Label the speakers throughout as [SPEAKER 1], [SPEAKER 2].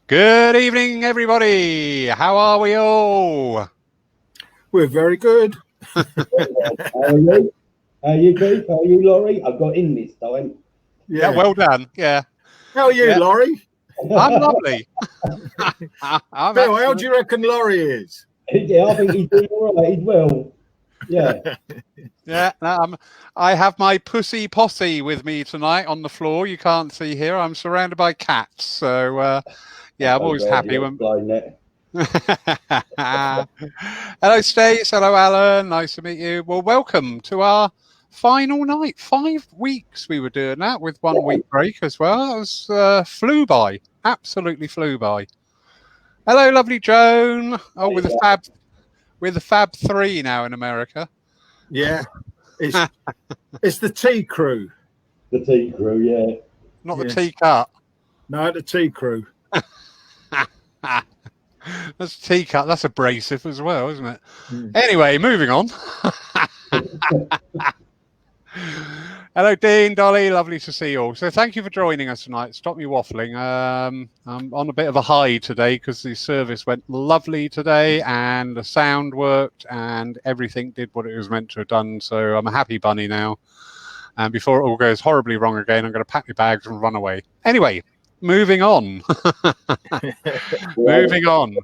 [SPEAKER 1] Good evening, everybody. How are we all?
[SPEAKER 2] We're very good.
[SPEAKER 3] How are you? How are you, Keith? How are you, Laurie? I've got in this time.
[SPEAKER 1] Yeah, well done. Yeah.
[SPEAKER 2] How are you,
[SPEAKER 1] Yeah.
[SPEAKER 2] Laurie?
[SPEAKER 1] I'm lovely.
[SPEAKER 2] Bill, how do you reckon Laurie is?
[SPEAKER 3] Yeah, I think he's doing all right. He's well. Yeah.
[SPEAKER 1] Yeah. I have my pussy posse with me tonight on the floor. You can't see here. I'm surrounded by cats. So, yeah, I'm always happy when. Hello, Stace. Hello, Alan. Nice to meet you. Well, welcome to our final night. 5 weeks we were doing that with 1 week break as well. It was flew by. Absolutely flew by. Hello, lovely Joan. Oh, with the Fab 3 now in America.
[SPEAKER 2] Yeah. It's the tea crew.
[SPEAKER 3] The tea crew, yeah.
[SPEAKER 1] Not the tea cut.
[SPEAKER 2] No, the tea crew.
[SPEAKER 1] That's teacup. That's abrasive as well, isn't it? Anyway, moving on. Hello, Dean, Dolly. Lovely to see you all. So thank you for joining us tonight. Stop me waffling. I'm on a bit of a high today because the service went lovely today and the sound worked and everything did what it was meant to have done. So I'm a happy bunny now. And before it all goes horribly wrong again, I'm going to pack my bags and run away. Anyway, moving on. Moving on.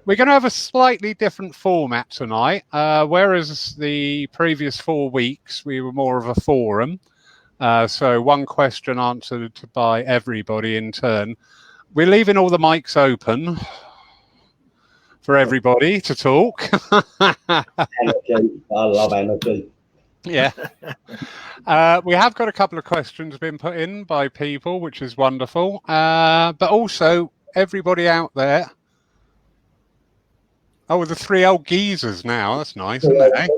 [SPEAKER 1] We're going to have a slightly different format tonight. Whereas the previous 4 weeks, we were more of a forum. So one question answered by everybody in turn. We're leaving all the mics open for everybody to talk.
[SPEAKER 3] Anarchy. I love anarchy.
[SPEAKER 1] Yeah. We have got a couple of questions been put in by people, which is wonderful. But also, everybody out there. Oh, the 3 old geezers now. That's nice, isn't it?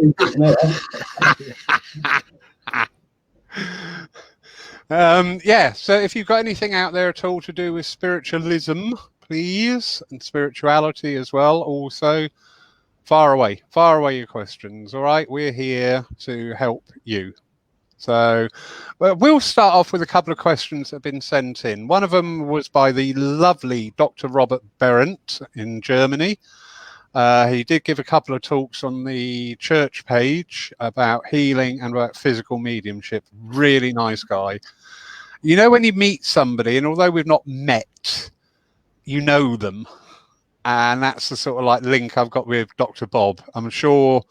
[SPEAKER 1] Yeah, so if you've got anything out there at all to do with spiritualism, please, and spirituality as well, also, fire away your questions, all right? We're here to help you. So we'll start off with a couple of questions that have been sent in. One of them was by the lovely Dr. Robert Berendt in Germany. He did give a couple of talks on the church page about healing and about physical mediumship. Really nice guy. You know, when you meet somebody, and although we've not met, you know them. And that's the sort of like link I've got with Dr. Bob. I'm sure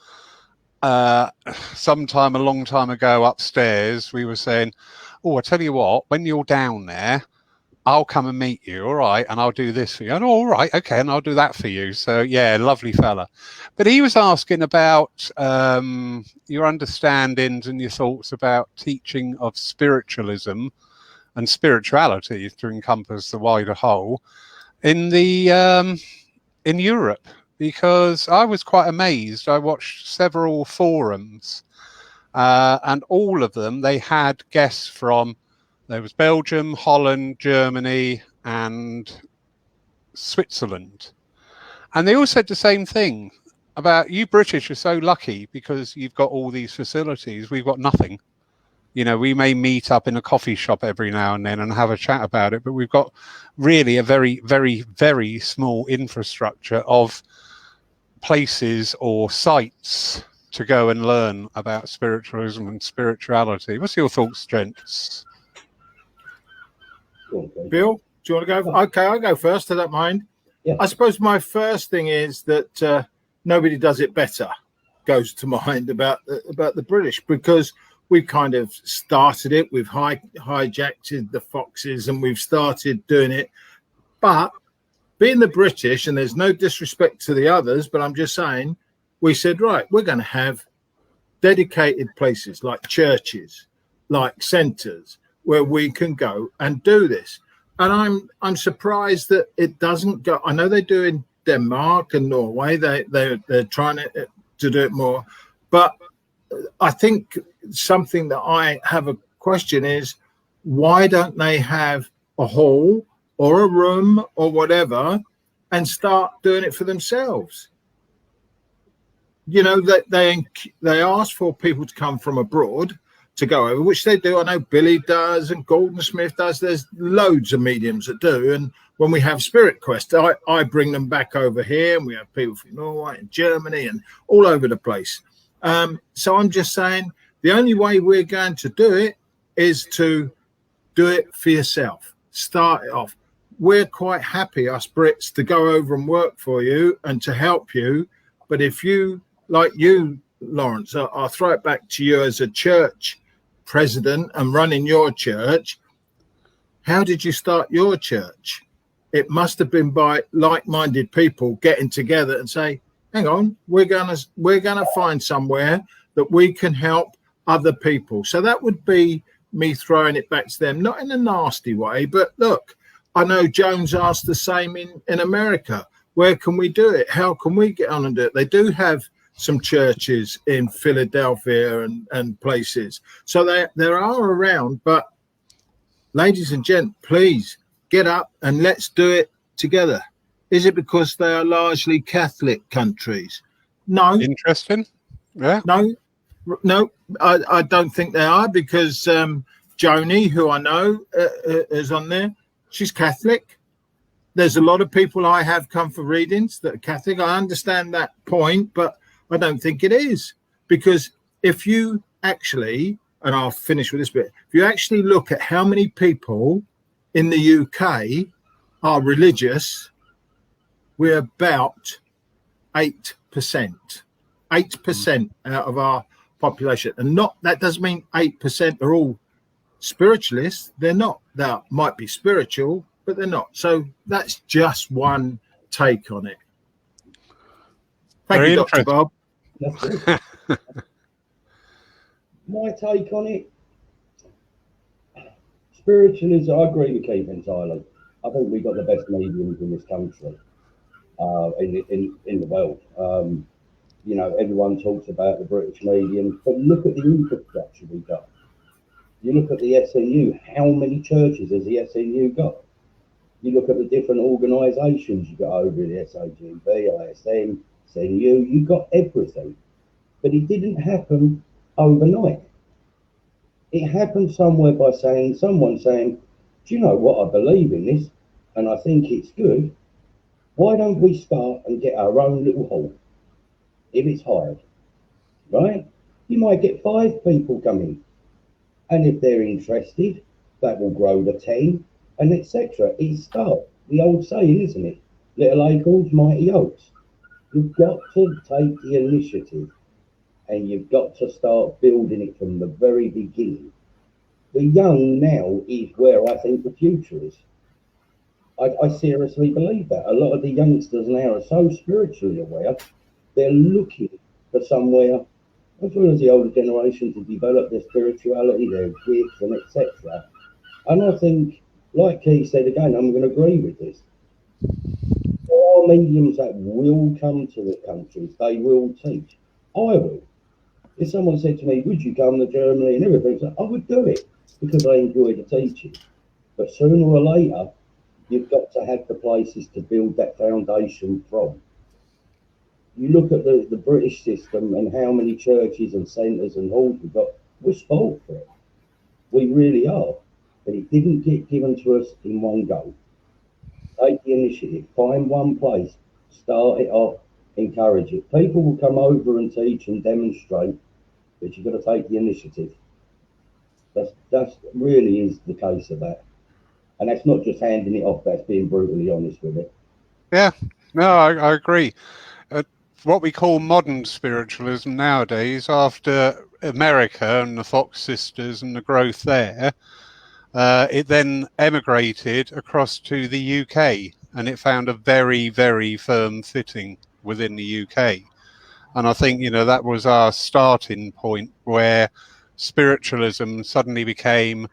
[SPEAKER 1] sometime a long time ago upstairs, we were saying, oh, I tell you what, when you're down there, I'll come and meet you, all right, and I'll do this for you. And all right, okay, and I'll do that for you. So, yeah, lovely fella. But he was asking about your understandings and your thoughts about teaching of spiritualism and spirituality to encompass the wider whole in the in Europe, because I was quite amazed. I watched several forums, and all of them, they had guests from. There was Belgium, Holland, Germany, and Switzerland. And they all said the same thing about you British are so lucky because you've got all these facilities. We've got nothing. You know, we may meet up in a coffee shop every now and then and have a chat about it, but we've got really a very, very, very small infrastructure of places or sites to go and learn about spiritualism and spirituality. What's your thoughts, gents?
[SPEAKER 2] Bill, do you want to go? Okay, I'll go first. I don't mind.
[SPEAKER 3] Yeah.
[SPEAKER 2] I suppose my first thing is that nobody does it better goes to mind about the British, because we've kind of started it. We've hijacked the foxes and we've started doing it. But being the British, and there's no disrespect to the others, but I'm just saying, we said, right, we're going to have dedicated places like churches, like centres, where we can go and do this. And I'm surprised that it doesn't go. I know they do in Denmark and Norway. They're trying to do it more. But I think something that I have a question is, why don't they have a hall or a room or whatever and start doing it for themselves? You know, that they ask for people to come from abroad, to go over, which they do. I know Billy does and Gordon Smith does. There's loads of mediums that do. And when we have Spirit Quest, I bring them back over here, and we have people from Norway and Germany and all over the place. So I'm just saying the only way we're going to do it is to do it for yourself. Start it off. We're quite happy, us Brits, to go over and work for you and to help you. But if you, like you, Lawrence, I'll throw it back to you as a church president and running your church. How did you start your church? It must have been by like-minded people getting together and say, hang on, we're gonna find somewhere that we can help other people. So that would be me throwing it back to them, not in a nasty way, but look, I know Jones asked the same in America. Where can we do it? How can we get on and do it? They do have some churches in Philadelphia and places. So there are around, but ladies and gents, please get up and let's do it together. Is it because they are largely Catholic countries? No.
[SPEAKER 1] Interesting. Yeah.
[SPEAKER 2] No, I don't think they are, because Joni, who I know is on there, she's Catholic. There's a lot of people I have come for readings that are Catholic. I understand that point, but I don't think it is, because if you actually, and I'll finish with this bit, if you actually look at how many people in the UK are religious, we're about 8%. 8% out of our population. And that doesn't mean 8% are all spiritualists. They're not. They might be spiritual, but they're not. So that's just one take on it. Thank you, Dr. Bob.
[SPEAKER 3] My take on it, spiritualism, I agree with Keith entirely. I think we've got the best mediums in this country, in the world. You know, everyone talks about the British medium, but look at the infrastructure we've got. You look at the SNU, how many churches has the SNU got? You look at the different organisations you got over the SAGB, ISM, SNU, you got everything. But it didn't happen overnight. It happened somewhere by someone saying, do you know what, I believe in this and I think it's good. Why don't we start and get our own little hall? If it's hired, right? You might get 5 people coming. And if they're interested, that will grow to 10 and etc. It's start. The old saying, isn't it? Little acorns, mighty oaks. You've got to take the initiative and you've got to start building it from the very beginning. The young now is where I think the future is. I seriously believe that. A lot of the youngsters now are so spiritually aware, they're looking for somewhere, as well as the older generation, to develop their spirituality, their gifts and etc. And I think, like Keith said again, I'm going to agree with this. There are mediums that will come to the countries, they will teach. I will. If someone said to me, would you come to Germany and everything, I would do it because I enjoy the teaching. But sooner or later, you've got to have the places to build that foundation from. You look at the British system and how many churches and centres and halls we've got, we're spoiled for it. We really are. But it didn't get given to us in one go. Take the initiative, find one place, start it off, encourage it. People will come over and teach and demonstrate, but you've got to take the initiative. That's really is the case of that. And that's not just handing it off, that's being brutally honest with it.
[SPEAKER 1] Yeah, no, I agree. What we call modern spiritualism nowadays, after America and the Fox sisters and the growth there, it then emigrated across to the UK and it found a very, very firm fitting within the UK. And I think, you know, that was our starting point where spiritualism suddenly became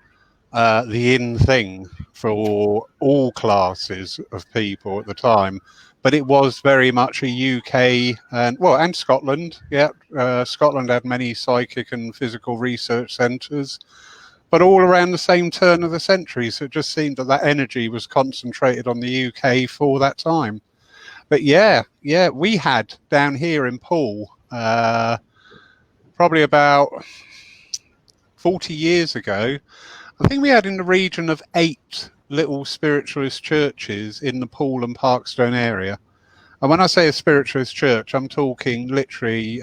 [SPEAKER 1] the in thing for all classes of people at the time. But it was very much a UK and Scotland. Yeah, Scotland had many psychic and physical research centres, but all around the same turn of the century. So it just seemed that energy was concentrated on the UK for that time. But yeah, we had down here in Poole probably about 40 years ago, I think we had in the region of 8 little spiritualist churches in the Poole and Parkstone area. And when I say a spiritualist church, I'm talking literally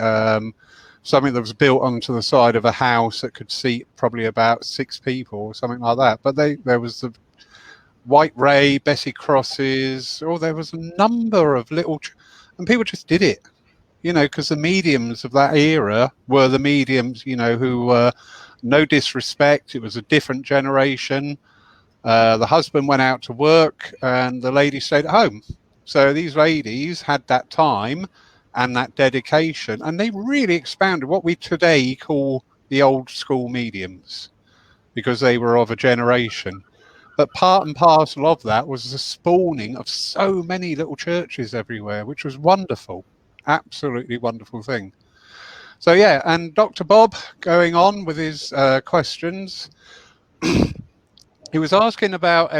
[SPEAKER 1] something that was built onto the side of a house that could seat probably about 6 people or something like that. But there was the White Ray, Bessie Crosses, there was a number of little, and people just did it, because the mediums of that era were the mediums, who were, no disrespect, it was a different generation. The husband went out to work and the lady stayed at home. So these ladies had that time and that dedication, and they really expounded what we today call the old school mediums, because they were of a generation. But part and parcel of that was the spawning of so many little churches everywhere, which was wonderful, absolutely wonderful thing. So yeah, and Dr. Bob, going on with his questions, he was asking about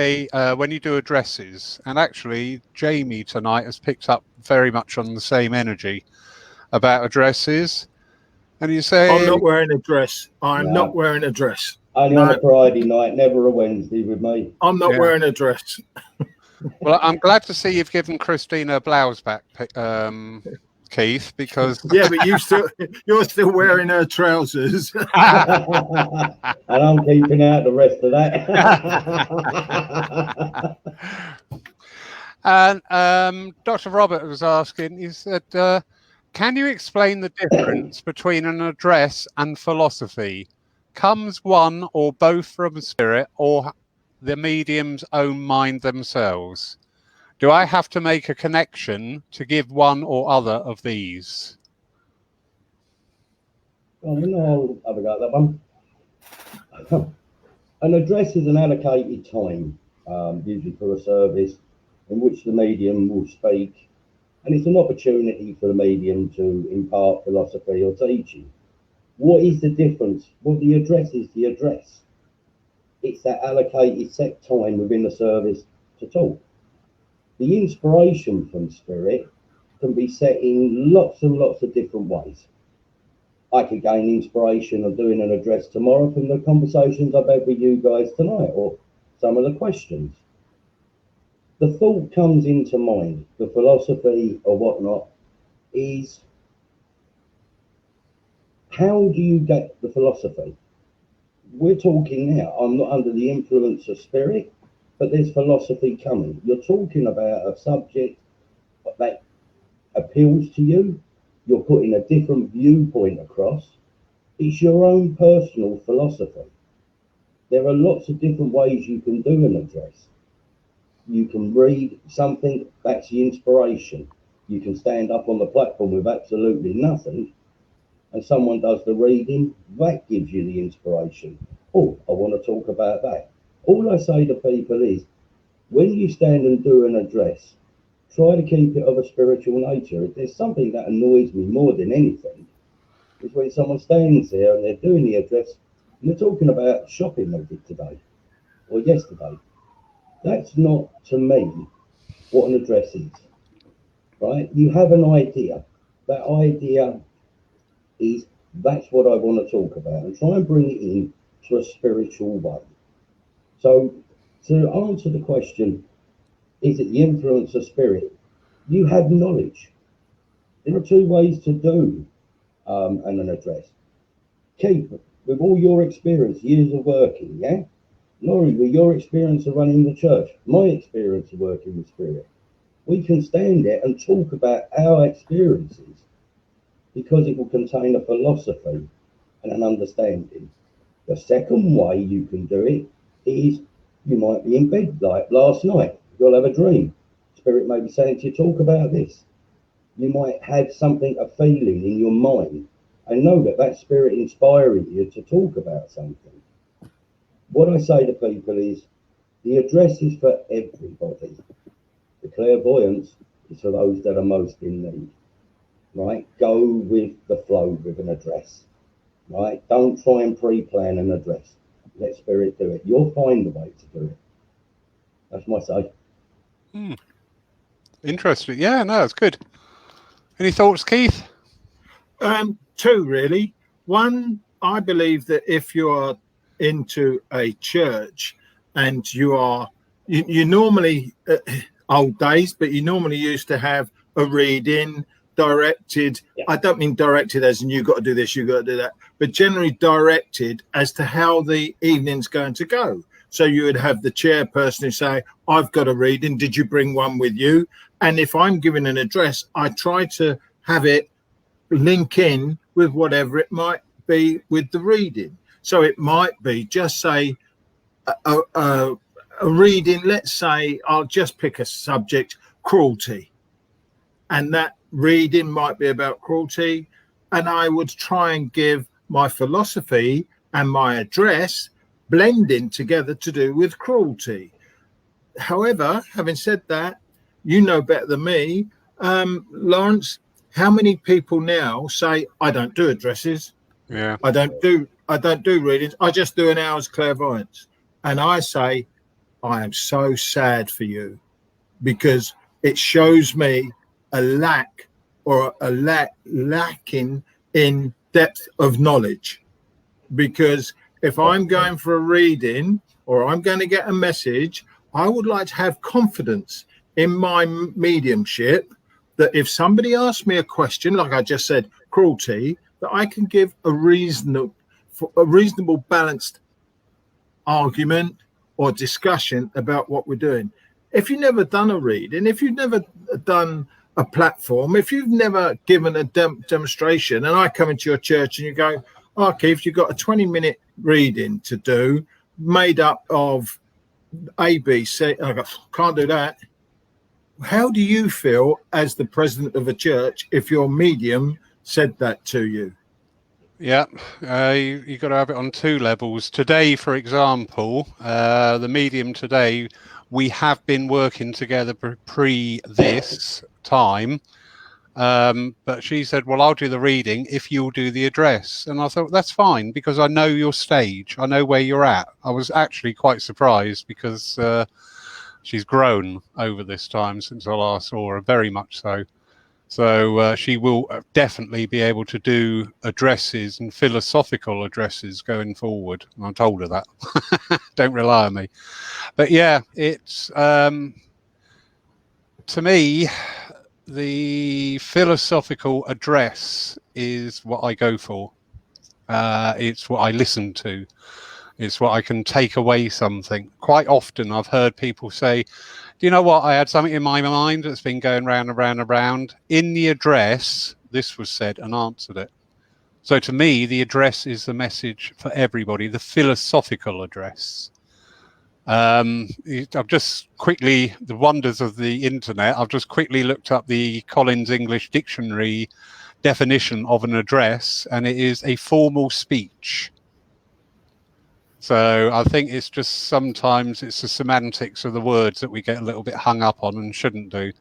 [SPEAKER 1] when you do addresses, and actually Jamie tonight has picked up very much on the same energy about addresses. And you say,
[SPEAKER 2] I'm not wearing a dress. I'm not wearing a dress.
[SPEAKER 3] Only on a Friday night, never a Wednesday with me.
[SPEAKER 2] I'm not wearing a dress.
[SPEAKER 1] Well, I'm glad to see you've given Christina a blouse back, Keith, because
[SPEAKER 2] yeah, but you're still wearing her trousers.
[SPEAKER 3] And I'm keeping out the rest of
[SPEAKER 1] And
[SPEAKER 3] that.
[SPEAKER 1] Dr. Robert was asking, he said, can you explain the difference between an address and philosophy? Comes one or both from spirit or the medium's own mind themselves? Do I have to make a connection to give one or other of these?
[SPEAKER 3] I'll have a go at that one. An address is an allocated time, usually for a service, in which the medium will speak, and it's an opportunity for the medium to impart philosophy or teaching. What is the difference? Well, the address is the address. It's that allocated set time within the service to talk. The inspiration from spirit can be set in lots and lots of different ways. I could gain inspiration of doing an address tomorrow from the conversations I've had with you guys tonight, or some of the questions. The thought comes into mind, the philosophy or whatnot, is how do you get the philosophy? We're talking now, I'm not under the influence of spirit, but there's philosophy coming. You're talking about a subject that appeals to you. You're putting a different viewpoint across. It's your own personal philosophy. There are lots of different ways you can do an address. You can read something, that's the inspiration. You can stand up on the platform with absolutely nothing, and someone does the reading, that gives you the inspiration. Oh, I want to talk about that. All I say to people is, when you stand and do an address, try to keep it of a spiritual nature. If there's something that annoys me more than anything, is when someone stands there and they're doing the address and they're talking about shopping they did today or yesterday. That's not, to me, what an address is, right? You have an idea. That idea is, that's what I want to talk about, and try and bring it in to a spiritual way. So to answer the question, is it the influence of spirit? You have knowledge. There are 2 ways to do an address. Keith, with all your experience, years of working, yeah? Laurie, with your experience of running the church, my experience of working with spirit, we can stand there and talk about our experiences because it will contain a philosophy and an understanding. The second way you can do it is you might be in bed like last night. You'll have a dream. Spirit may be saying to you, talk about this. You might have something, a feeling in your mind, and know that that spirit inspiring you to talk about something. What I say to people is, the address is for everybody. The clairvoyance is for those that are most in need, right? Go with the flow with an address, right? Don't try and pre-plan an address. Let spirit do it. You'll find a way to do it. That's my say.
[SPEAKER 1] Interesting. Yeah, no, it's good. Any thoughts, Keith?
[SPEAKER 2] 2 really. One, I believe that if you are into a church and you normally old days, but you normally used to have a reading directed.
[SPEAKER 3] Yeah.
[SPEAKER 2] I don't mean directed as in you got to do this, you got to do that, but generally directed as to how the evening's going to go. So you would have the chairperson who say, I've got a reading, did you bring one with you? And if I'm giving an address, I try to have it link in with whatever it might be with the reading. So it might be just say a reading, let's say, I'll just pick a subject, cruelty. And that reading might be about cruelty. And I would try and give my philosophy and my address blending together to do with cruelty. However, having said that, you know better than me, Lawrence, how many people now say, I don't do addresses.
[SPEAKER 1] Yeah.
[SPEAKER 2] I don't do readings. I just do an hour's clairvoyance. And I say, I am so sad for you, because it shows me a lack or lacking in depth of knowledge. Because if I'm going for a reading or I'm going to get a message, I would like to have confidence in my mediumship that if somebody asks me a question, like I just said, cruelty, that I can give a reasonable, balanced argument or discussion about what we're doing. If you've never done a reading, if you've never done a platform, if you've never given a demonstration, and I come into your church and you go, oh, Keith, you've got a 20-minute reading to do made up of A, B, C. And I go, can't do that. How do you feel as the president of a church if your medium said that to you?
[SPEAKER 1] Yeah, you got to have it on two levels. Today, for example, the medium today, we have been working together pre this time, but she said, well, I'll do the reading if you'll do the address. And I thought, that's fine, because I know your stage. I know where you're at. I was actually quite surprised because she's grown over this time since I last saw her, very much so. So she will definitely be able to do addresses and philosophical addresses going forward. And I told her that. Don't rely on me. But yeah, it's to me, the philosophical address is what I go for. It's what I listen to. It's what I can take away something. Quite often I've heard people say, do you know what? I had something in my mind that's been going round and round and round. In the address, this was said and answered it. So to me, the address is the message for everybody, the philosophical address. I've just quickly, the wonders of the internet, I've just quickly looked up the Collins English Dictionary definition of an address, and it is a formal speech. So I think it's just sometimes it's the semantics of the words that we get a little bit hung up on and shouldn't do.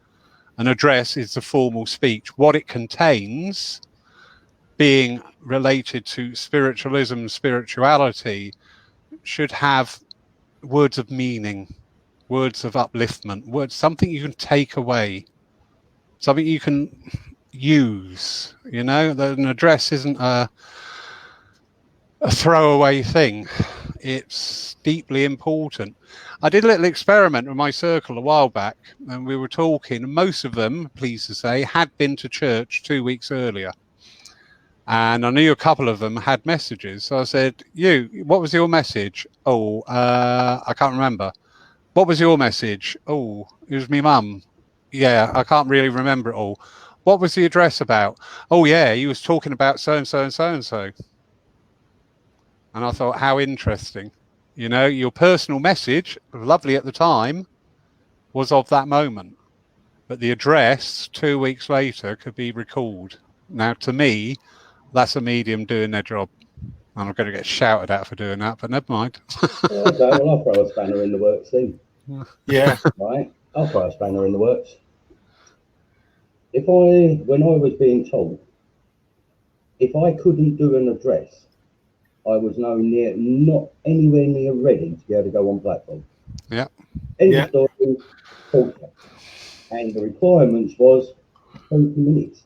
[SPEAKER 1] An address is a formal speech. What it contains, being related to spiritualism, spirituality, should have words of meaning, words of upliftment, words, something you can take away, something you can use. You know, an address isn't a throwaway thing. It's deeply important. I did a little experiment with my circle a while back, and we were talking, and most of them, pleased to say, had been to church 2 weeks earlier. And I knew a couple of them had messages. So I said, what was your message? Oh, I can't remember. What was your message? Oh, it was me mum. Yeah, I can't really remember it all. What was the address about? Oh, yeah, he was talking about so-and-so and so-and-so. And I thought, how interesting. You know, your personal message, lovely at the time, was of that moment. But the address 2 weeks later could be recalled. Now, to me, that's a medium doing their job. And I'm going to get shouted at for doing that, but never mind.
[SPEAKER 3] Okay, well, I'll throw a spanner in the works then.
[SPEAKER 2] Yeah.
[SPEAKER 3] Right? I'll throw a spanner in the works. When I was being told, if I couldn't do an address, I was not anywhere near ready to be able to go on platform.
[SPEAKER 1] Yeah.
[SPEAKER 3] End of story, culture. And the requirements was 20 minutes.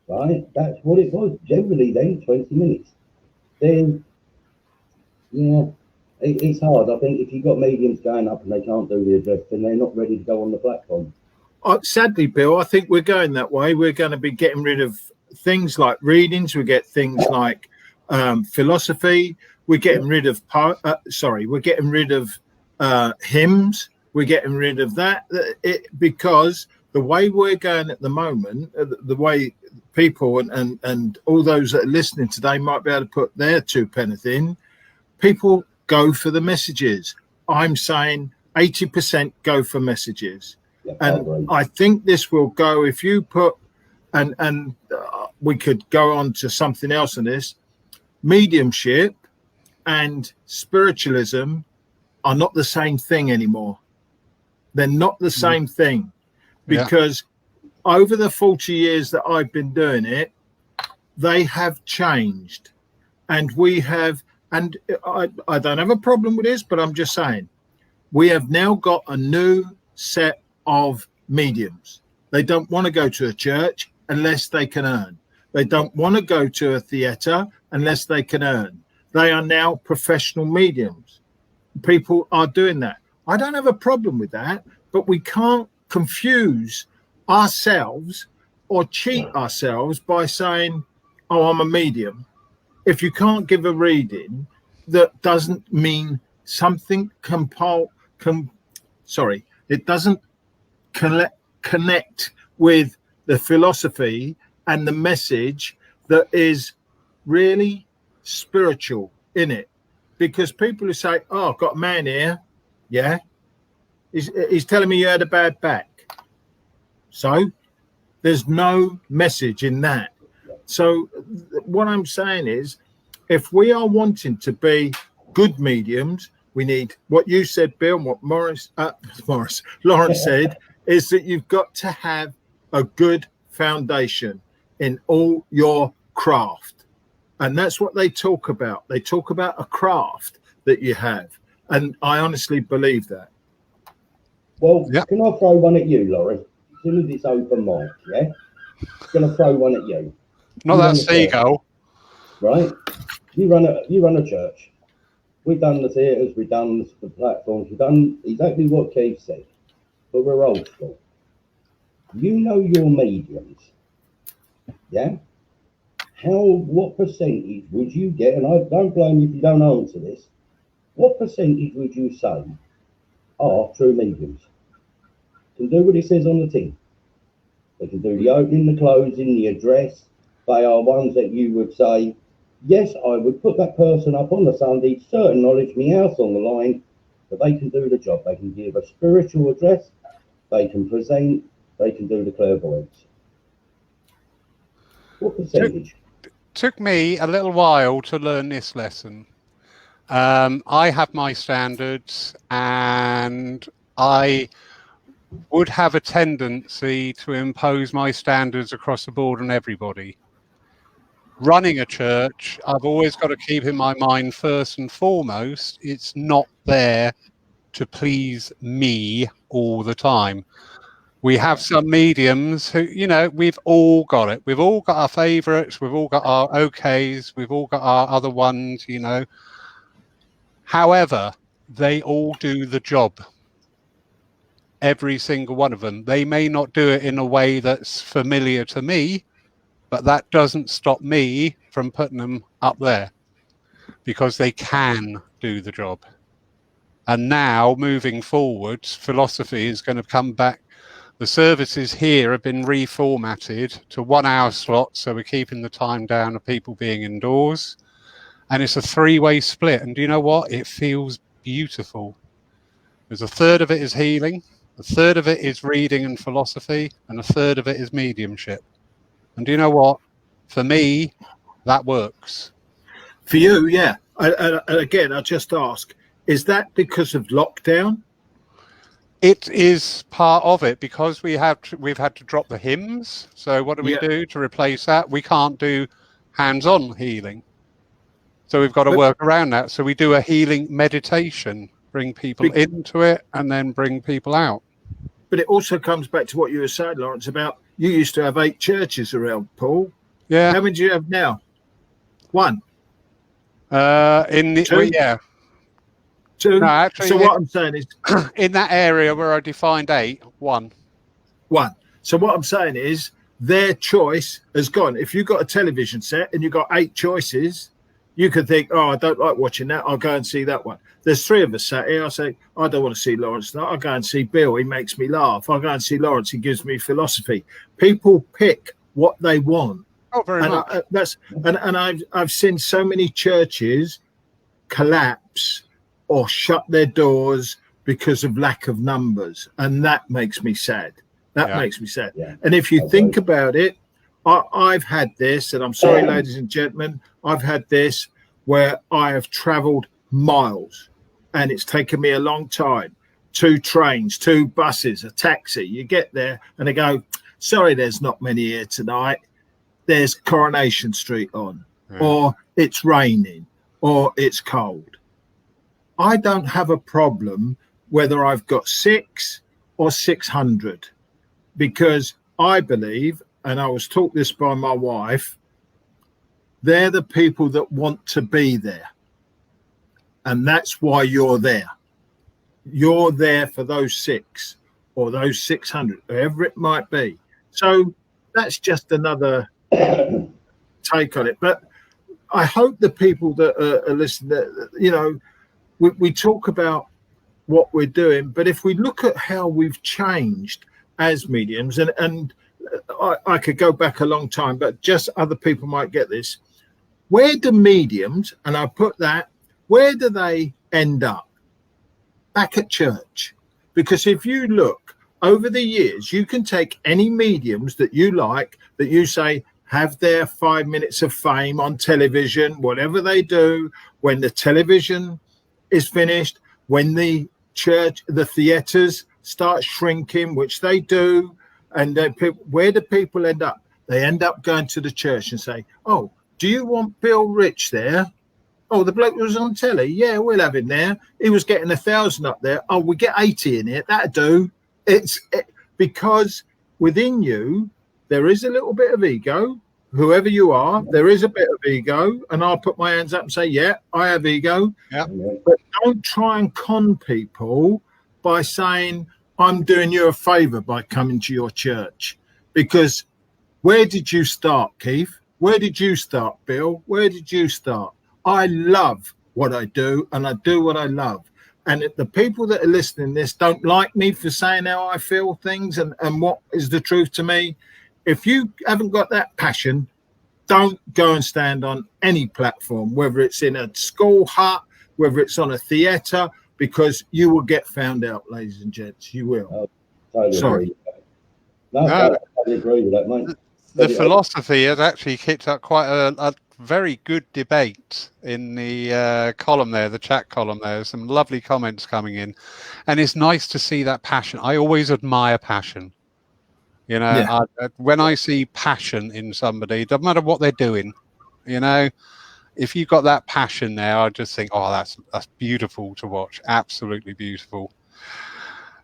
[SPEAKER 3] Right? That's what it was. Generally then, 20 minutes. then yeah, it's hard. I think if you've got mediums going up and they can't do the address, then they're not ready to go on the platform.
[SPEAKER 2] Sadly, Bill, I think we're going that way. We're going to be getting rid of things like readings. We get things like philosophy. We're getting rid of we're getting rid of hymns. We're getting rid of that because the way we're going at the moment, the way people and all those that are listening today might be able to put their 2 pence in. People go for the messages. I'm saying 80% go for messages.
[SPEAKER 3] Yeah,
[SPEAKER 2] And I think this will go if you put, and we could go on to something else on this. Mediumship and spiritualism are not the same thing anymore. They're not the same thing because over the 40 years that I've been doing it, they have changed. And we have, and I don't have a problem with this, but I'm just saying, we have now got a new set of mediums. They don't want to go to a church unless they can earn. They don't want to go to a theatre unless they can earn. They are now professional mediums. People are doing that. I don't have a problem with that, but we can't confuse ourselves or cheat ourselves by saying, oh, I'm a medium. If you can't give a reading, that doesn't mean something it doesn't connect with the philosophy and the message that is really spiritual in it. Because people who say, oh, I've got a man here, yeah, he's telling me you had a bad back. So there's no message in that. So what I'm saying is, if we are wanting to be good mediums, we need what you said, Bill, and what Lawrence said, is that you've got to have a good foundation in all your craft. And that's what they talk about. They talk about a craft that you have. And I honestly believe that.
[SPEAKER 3] Well, Can I throw one at you, Laurie? As soon as it's open mic, yeah? Going to throw one at you.
[SPEAKER 1] Not that seagull.
[SPEAKER 3] Right? You run a church. We've done the theatres, we've done the platforms, we've done exactly what Keith said. But we're old school. You know your mediums. Yeah? What percentage would you get, and I don't blame you if you don't answer this, what percentage would you say are true mediums? Can do what it says on the tin. They can do the opening, the closing, the address. They are ones that you would say, yes, I would put that person up on the Sunday, certain knowledge, me house on the line, but they can do the job. They can give a spiritual address, they can present, they can do the clairvoyance. What percentage?
[SPEAKER 1] Took me a little while to learn this lesson. I have my standards, and I would have a tendency to impose my standards across the board on everybody. Running a church, I've always got to keep in my mind, first and foremost, it's not there to please me all the time. We have some mediums who, we've all got it. We've all got our favourites. We've all got our okays. We've all got our other ones, However, they all do the job. Every single one of them. They may not do it in a way that's familiar to me, but that doesn't stop me from putting them up there because they can do the job. And now, moving forwards, philosophy is going to come back. The services here have been reformatted to 1 hour slots, so we're keeping the time down of people being indoors. And it's a 3-way split. And do you know what? It feels beautiful. There's a third of it is healing, a third of it is reading and philosophy, and a third of it is mediumship. And do you know what? For me, that works.
[SPEAKER 2] For you, yeah. And again, I just ask, is that because of lockdown?
[SPEAKER 1] It is part of it because we've had to drop the hymns. So what do we do to replace that? We can't do hands-on healing. So we've got to work around that. So we do a healing meditation, bring people into it and then bring people out.
[SPEAKER 2] But it also comes back to what you were saying, Lawrence, about you used to have 8 churches around, Paul.
[SPEAKER 1] Yeah.
[SPEAKER 2] How many do you have now? 1.
[SPEAKER 1] In the,
[SPEAKER 2] Two?
[SPEAKER 1] well, yeah,
[SPEAKER 2] Two.
[SPEAKER 1] no, actually,
[SPEAKER 2] So what I'm saying is
[SPEAKER 1] in that area where I defined 8, 1.
[SPEAKER 2] one. So what I'm saying is their choice has gone. If you've got a television set and you've got 8 choices, you could think, oh, I don't like watching that. I'll go and see that one. There's 3 of us sat here. I say, I don't want to see Lawrence. No, I'll go and see Bill. He makes me laugh. I'll go and see Lawrence. He gives me philosophy. People pick what they want.
[SPEAKER 1] Oh, very much.
[SPEAKER 2] I've seen so many churches collapse or shut their doors because of lack of numbers, and that makes me sad. That makes me sad.
[SPEAKER 3] Yeah.
[SPEAKER 2] And if you think about it, I've had this, and I'm sorry, ladies and gentlemen, I've had this where I have travelled miles, and it's taken me a long time. 2 trains, 2 buses, a taxi. You get there, and they go, "Sorry, there's not many here tonight. There's Coronation Street on, or it's raining, or it's cold." I don't have a problem whether I've got 6 or 600, because I believe, and I was taught this by my wife, they're the people that want to be there. And that's why you're there. You're there for those 6 or those 600, whoever it might be. So that's just another take on it. But I hope the people that are listening, you know, we talk about what we're doing, but if we look at how we've changed as mediums, and I could go back a long time, but just other people might get this. Where do mediums, and I put that, where do they end up? Back at church. Because if you look over the years, you can take any mediums that you like, that you say have their 5 minutes of fame on television, whatever they do, when the television is finished, when the church, the theatres start shrinking, which they do, and then where do people end up? They end up going to the church and say, "Oh, do you want Bill Rich there? Oh, the bloke was on telly. Yeah, we'll have him there. He was getting 1,000 up there. Oh, we get 80 in it. That'll do." Because within you there is a little bit of ego. Whoever you are, there is a bit of ego, and I'll put my hands up and say, "Yeah, I have ego."
[SPEAKER 1] Yeah.
[SPEAKER 2] But don't try and con people by saying, "I'm doing you a favor by coming to your church," because where did you start, Keith? Where did you start, Bill? Where did you start? I love what I do, and I do what I love. And if the people that are listening to this don't like me for saying how I feel things and what is the truth to me, if you haven't got that passion, don't go and stand on any platform, whether it's in a school hut, whether it's on a theatre, because you will get found out, ladies and gents. You will.
[SPEAKER 3] Totally
[SPEAKER 2] Sorry.
[SPEAKER 3] agree. No, I totally agree with that, mate.
[SPEAKER 1] The philosophy has actually kicked up quite a very good debate in the column there, the chat column there. Some lovely comments coming in, and it's nice to see that passion. I always admire passion. You know, when I see passion in somebody, doesn't matter what they're doing, you know, if you've got that passion there, I just think, oh, that's beautiful to watch. Absolutely beautiful.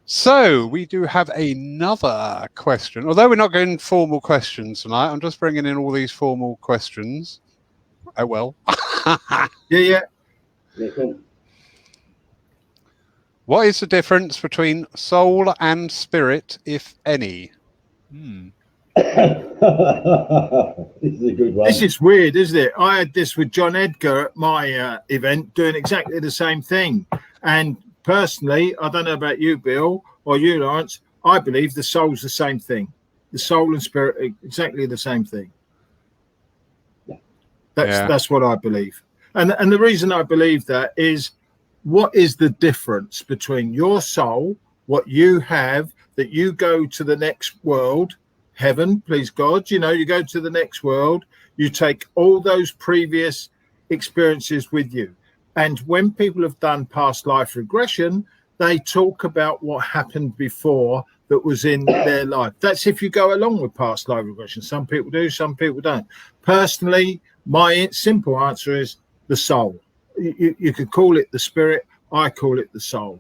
[SPEAKER 1] So we do have another question, although we're not going formal questions tonight. I'm just bringing in all these formal questions. Oh, well.
[SPEAKER 2] Yeah.
[SPEAKER 1] What is the difference between soul and spirit, if any?
[SPEAKER 3] This is a good one.
[SPEAKER 2] This is weird, isn't it? I had this with John Edgar at my event, doing exactly the same thing. And personally, I don't know about you, Bill, or you, Lawrence, I believe the soul's the same thing. The soul and spirit are exactly the same thing. That's what I believe. And the reason I believe that is, what is the difference between your soul, what you have, that you go to the next world, heaven, please God, you know, you go to the next world, you take all those previous experiences with you. And when people have done past life regression, they talk about what happened before that was in their life. That's if you go along with past life regression. Some people do, some people don't. Personally, my simple answer is the soul. You could call it the spirit. I call it the soul.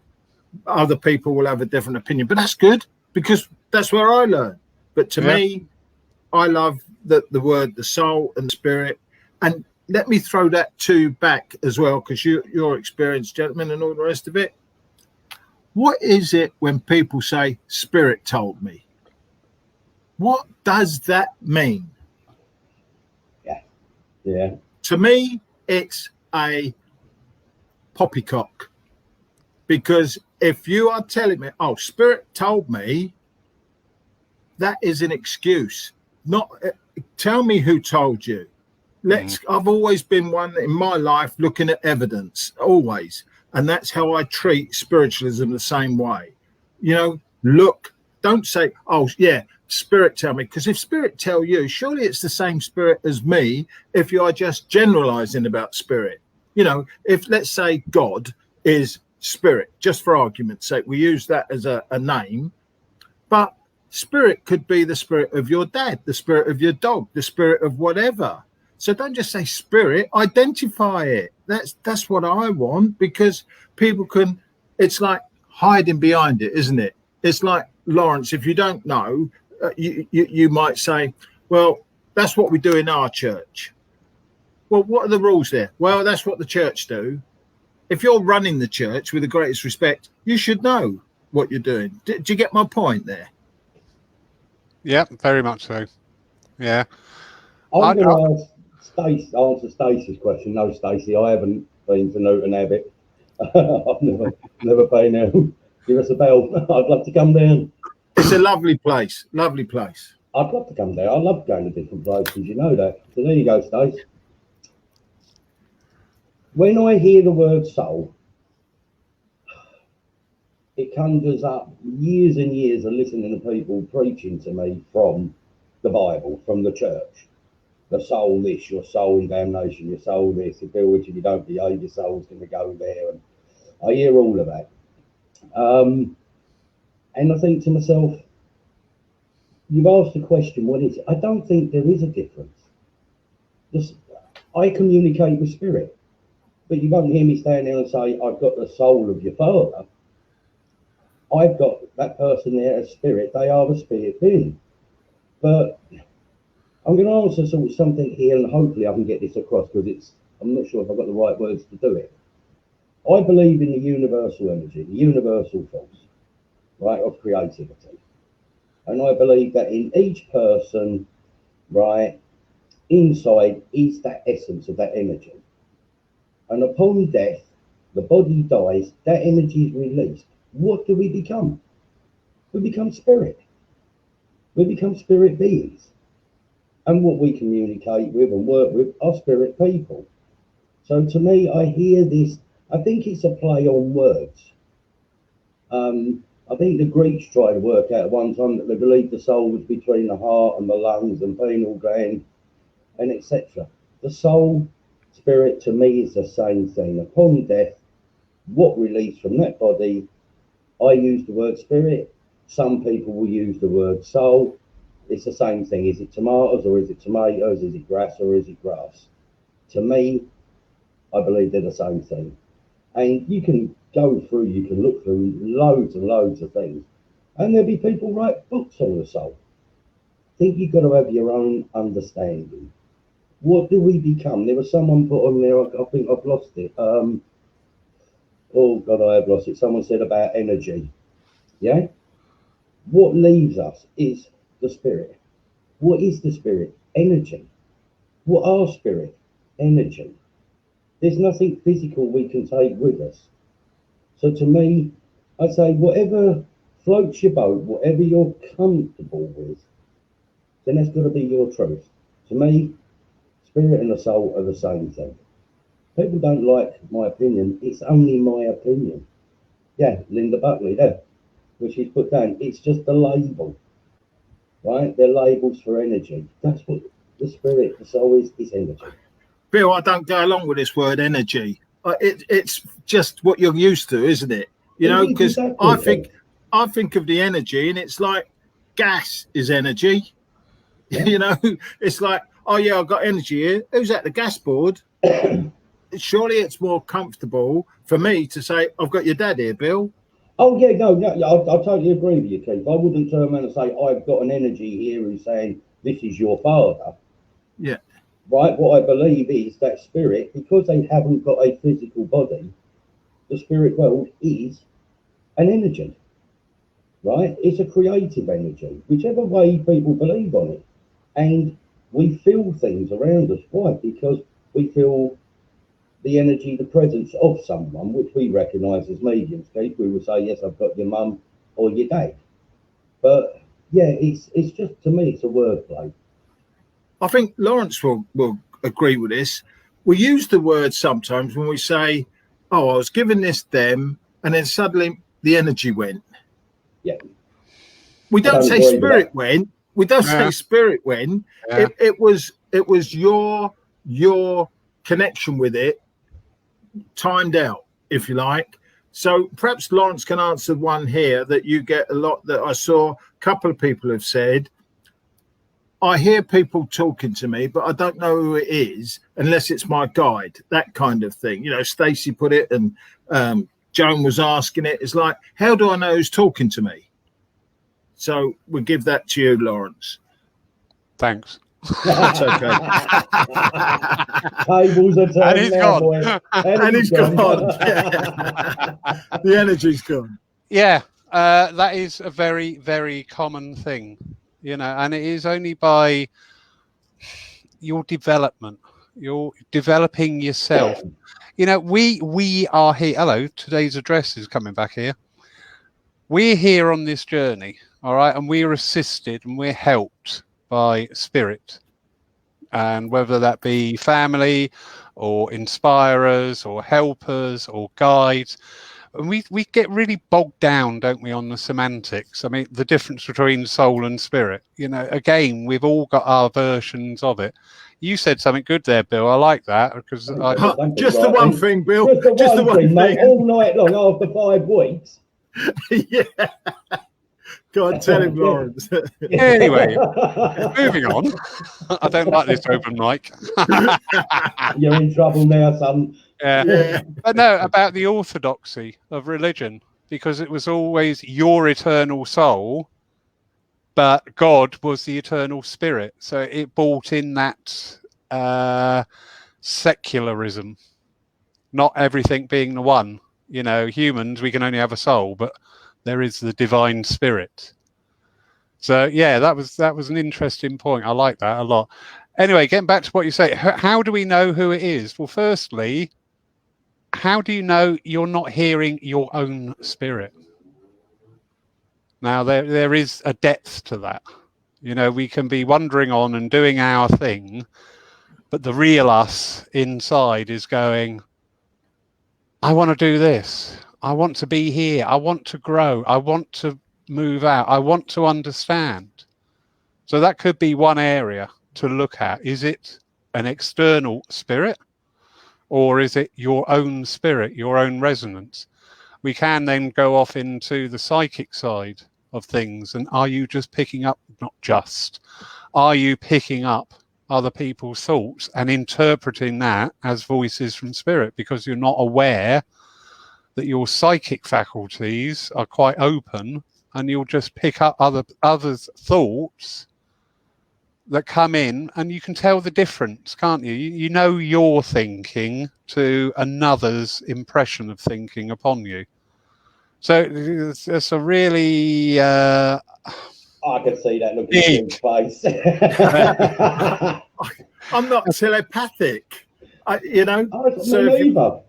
[SPEAKER 2] Other people will have a different opinion, but that's good, because that's where I learn. But to me, I love the word, the soul and the spirit. And let me throw that to back as well, because you're experienced gentlemen and all the rest of it. What is it when people say spirit told me? What does that mean?
[SPEAKER 3] Yeah.
[SPEAKER 2] To me, it's a poppycock. Because if you are telling me, oh, spirit told me, that is an excuse. Not tell me who told you. I've always been one in my life looking at evidence, always. And that's how I treat spiritualism the same way. You know, look, don't say, oh, yeah, spirit tell me. Because if spirit tell you, surely it's the same spirit as me if you are just generalizing about spirit. You know, if let's say God is spirit, just for argument's sake, we use that as a name. But spirit could be the spirit of your dad, the spirit of your dog, the spirit of whatever. So don't just say spirit, identify it. That's what I want, because people can, it's like hiding behind it, isn't it? It's like, Lawrence, if you don't know, you might say, well, that's what we do in our church. Well, what are the rules there? Well, that's what the church do. If you're running the church with the greatest respect, you should know what you're doing. Do you get my point there?
[SPEAKER 1] Yeah, very much so. Yeah.
[SPEAKER 3] I'm going to answer Stacey's question. No, Stacey, I haven't been to Newton Abbot. I've never been there. Give us a bell. I'd love to come down.
[SPEAKER 2] It's a lovely place. Lovely place.
[SPEAKER 3] I'd love to come down. I love going to different places. You know that. So there you go, Stace. When I hear the word soul, it conjures up years and years of listening to people preaching to me from the Bible, from the church. The soul this, your soul in damnation, your soul this, if you don't behave, your soul's going to go there. And I hear all of that. And I think to myself, you've asked the question, what is it? I don't think there is a difference. I communicate with spirit, but you won't hear me stand there and say, I've got the soul of your father. I've got that person there as spirit. They are the spirit being. But I'm going to answer something here, and hopefully I can get this across, because I'm not sure if I've got the right words to do it. I believe in the universal energy, the universal force, right, of creativity. And I believe that in each person, right, inside is that essence of that energy. And upon death, the body dies, that energy is released. What do we become? We become spirit. We become spirit beings. And what we communicate with and work with are spirit people. So to me, I hear this, I think it's a play on words. I think the Greeks tried to work out at one time that they believed the soul was between the heart and the lungs and pineal gland and etc. The soul, spirit, to me is the same thing. Upon death, what released from that body, I use the word spirit. Some people will use the word soul. It's the same thing. Is it tomatoes or is it tomatoes? Is it grass or is it grass? To me, I believe they're the same thing. And you can go through, you can look through loads and loads of things. And there'll be people write books on the soul. I think you've got to have your own understanding. What do we become? There was someone put on there, I think I've lost it. Oh God, I have lost it. Someone said about energy. Yeah? What leaves us is the spirit. What is the spirit? Energy. What are spirit? Energy. There's nothing physical we can take with us. So to me, I say whatever floats your boat, whatever you're comfortable with, then that's got to be your truth. To me, spirit and the soul are the same thing. People don't like my opinion. It's only my opinion. Yeah, Linda Buckley there, which is put down. It's just a label, right? They're labels for energy. That's what the spirit, the soul is energy.
[SPEAKER 2] Bill, I don't go along with this word energy. It's just what you're used to, isn't it? You know, because exactly. I think of the energy, and it's like gas is energy. Yeah. You know, it's like, oh yeah, I've got energy here. Who's at the gas board? Surely it's more comfortable for me to say, I've got your dad here, Bill.
[SPEAKER 3] Oh yeah, no, I totally agree with you, Keith. I wouldn't turn around and say, I've got an energy here who's saying this is your father.
[SPEAKER 2] Yeah.
[SPEAKER 3] right? What I believe is that spirit, because they haven't got a physical body, the spirit world is an energy, right? It's a creative energy, whichever way people believe on it. And we feel things around us. Why? Because we feel the energy, the presence of someone, which we recognise as mediums. Keith, we would say, yes, I've got your mum or your dad. But yeah, it's just, to me, it's a wordplay.
[SPEAKER 2] I think Lawrence will agree with this. We use the word sometimes when we say, "Oh, I was giving this them," and then suddenly the energy went.
[SPEAKER 3] Yeah.
[SPEAKER 2] We don't say spirit went. We don't say spirit went.
[SPEAKER 1] Yeah.
[SPEAKER 2] It was your connection with it timed out, if you like. So perhaps Lawrence can answer one here that you get a lot, that I saw a couple of people have said. I hear people talking to me, but I don't know who it is unless it's my guide, that kind of thing. You know, Stacey put it, and Joan was asking it. It's like, how do I know who's talking to me? So we'll give that to you, Lawrence.
[SPEAKER 1] Thanks.
[SPEAKER 2] That's okay.
[SPEAKER 3] Tables are turned
[SPEAKER 1] And he's
[SPEAKER 3] now,
[SPEAKER 1] gone.
[SPEAKER 3] boy.
[SPEAKER 2] And he's gone. Yeah. The energy's gone.
[SPEAKER 1] Yeah, that is a very, very common thing, you know, and it is only by your development, you're developing yourself. You know, we are here. Hello, today's address is coming back here. We're here on this journey, all right, and we're assisted and we're helped by spirit, and whether that be family or inspirers or helpers or guides. And we get really bogged down, don't we, on the semantics? I mean, the difference between soul and spirit. You know, again, we've all got our versions of it. You said something good there, Bill. I like that, because
[SPEAKER 2] just the one thing, Bill.
[SPEAKER 3] Just the one thing, mate. All night long after 5 weeks.
[SPEAKER 2] Yeah. Go on, tell him, Lawrence.
[SPEAKER 1] Anyway, moving on. I don't like this open mic.
[SPEAKER 3] You're in trouble now, son.
[SPEAKER 1] Yeah. But no, about the orthodoxy of religion, because it was always your eternal soul, but God was the eternal spirit. So it brought in that secularism, not everything being the one. You know, humans, we can only have a soul, but there is the divine spirit. So yeah, that was an interesting point. I like that a lot. Anyway, getting back to what you say, how do we know who it is? Well, firstly, how do you know you're not hearing your own spirit? Now, there is a depth to that. You know, we can be wandering on and doing our thing, but the real us inside is going, I want to do this. I want to be here. I want to grow. I want to move out. I want to understand. So that could be one area to look at. Is it an external spirit, or is it your own spirit, your own resonance? We can then go off into the psychic side of things. And are you just picking up, not just, are you picking up other people's thoughts and interpreting that as voices from spirit, because you're not aware that your psychic faculties are quite open, and you'll just pick up others' thoughts that come in, and you can tell the difference, can't you? You know your thinking to another's impression of thinking upon you. So it's a really
[SPEAKER 3] I can see that look in your face.
[SPEAKER 2] I'm not telepathic, you know.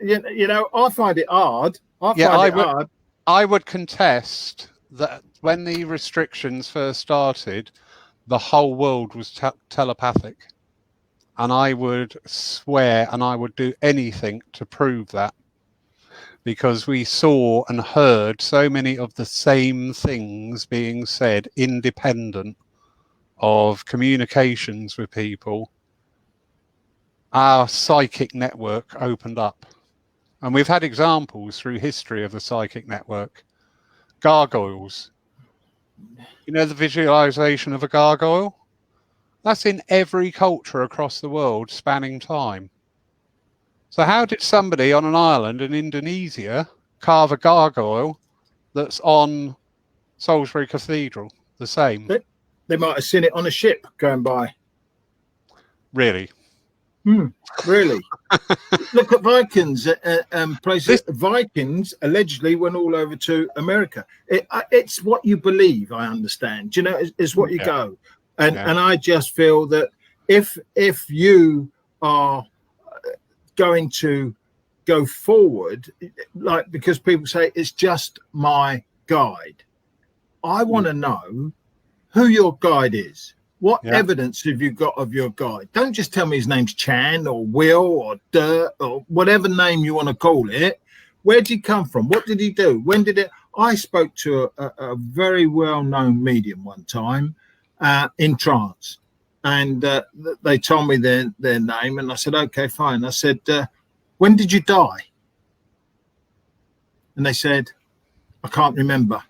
[SPEAKER 2] You know, I find it hard.
[SPEAKER 1] I would contest that when the restrictions first started, the whole world was telepathic. And I would swear and I would do anything to prove that, because we saw and heard so many of the same things being said, independent of communications with people. Our psychic network opened up. And we've had examples through history of the psychic network. Gargoyles. You know the visualization of a gargoyle? That's in every culture across the world, spanning time. So how did somebody on an island in Indonesia carve a gargoyle that's on Salisbury Cathedral? The same.
[SPEAKER 2] They might have seen it on a ship going by.
[SPEAKER 1] Really?
[SPEAKER 2] Really? Look at Vikings. Vikings allegedly went all over to America. It's what you believe. I understand. You know, it's what you go. And I just feel that if you are going to go forward, like, because people say it's just my guide, I want to know who your guide is. What evidence have you got of your guide? Don't just tell me his name's Chan or Will or Dirt or whatever name you want to call it. Where did he come from? What did he do? When did it? I spoke to a very well-known medium one time in trance, and they told me their name, and I said, okay, fine. I said, when did you die? And they said, I can't remember.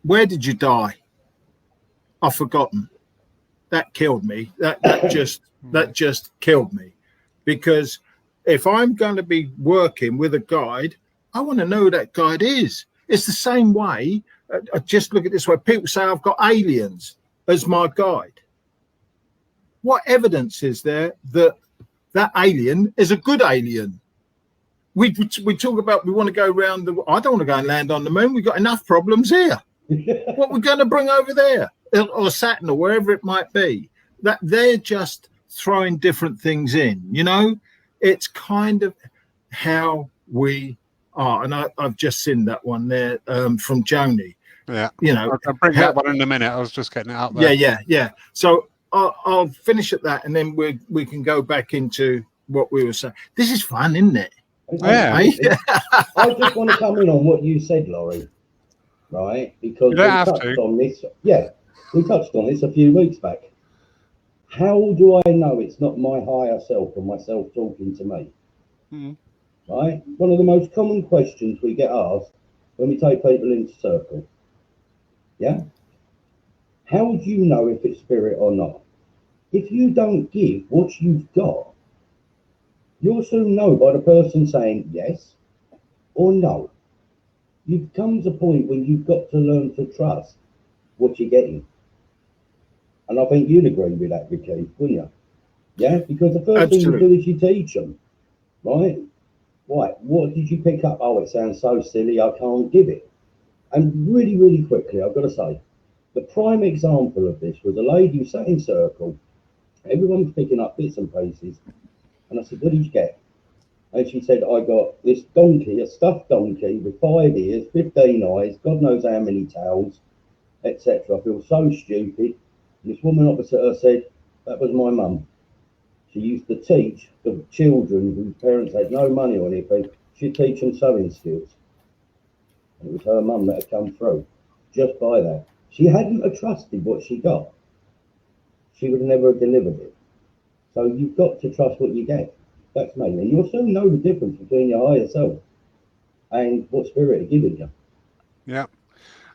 [SPEAKER 2] Where did you die? I've forgotten. That killed me. That just killed me, because if I'm going to be working with a guide, I want to know who that guide is. It's the same way. I just look at it this way. People say I've got aliens as my guide. What evidence is there that that alien is a good alien? We talk about we want to go around the. I don't want to go and land on the moon. We've got enough problems here. What we're going to bring over there, or Saturn, or wherever it might be? That they're just throwing different things in. You know, it's kind of how we are. And I've just seen that one there from Joni.
[SPEAKER 1] Yeah,
[SPEAKER 2] you know,
[SPEAKER 1] I'll bring that one in a minute. I was just getting it out there.
[SPEAKER 2] Yeah. So I'll finish at that, and then we can go back into what we were saying. This is fun, isn't it?
[SPEAKER 1] Yeah.
[SPEAKER 3] I just want to come in on what you said, Laurie. Right, because
[SPEAKER 1] you don't have to.
[SPEAKER 3] On this. Yeah, we touched on this a few weeks back. How do I know it's not my higher self or myself talking to me? Right, one of the most common questions we get asked when we take people into circle. Yeah, how would you know if it's spirit or not? If you don't give what you've got, you'll soon know by the person saying yes or no. You've come to a point when you've got to learn to trust what you're getting. And I think you'd agree with that, Keith, wouldn't you? Yeah, because the first thing you do is you teach them, right? Right, what did you pick up? Oh, it sounds so silly, I can't give it. And really, really quickly, I've got to say, the prime example of this was a lady who sat in circle. Everyone was picking up bits and pieces. And I said, what did you get? And she said, I got this donkey, a stuffed donkey with 5 ears, 15 eyes, God knows how many tails, etc. I feel so stupid. And this woman opposite her said, that was my mum. She used to teach the children whose parents had no money or anything, she'd teach them sewing skills. And it was her mum that had come through, just by that. She hadn't have trusted what she got. She would never have delivered it. So you've got to trust what you get. That's me. And you'll soon know the difference between your higher self and what spirit is giving you.
[SPEAKER 1] Yeah.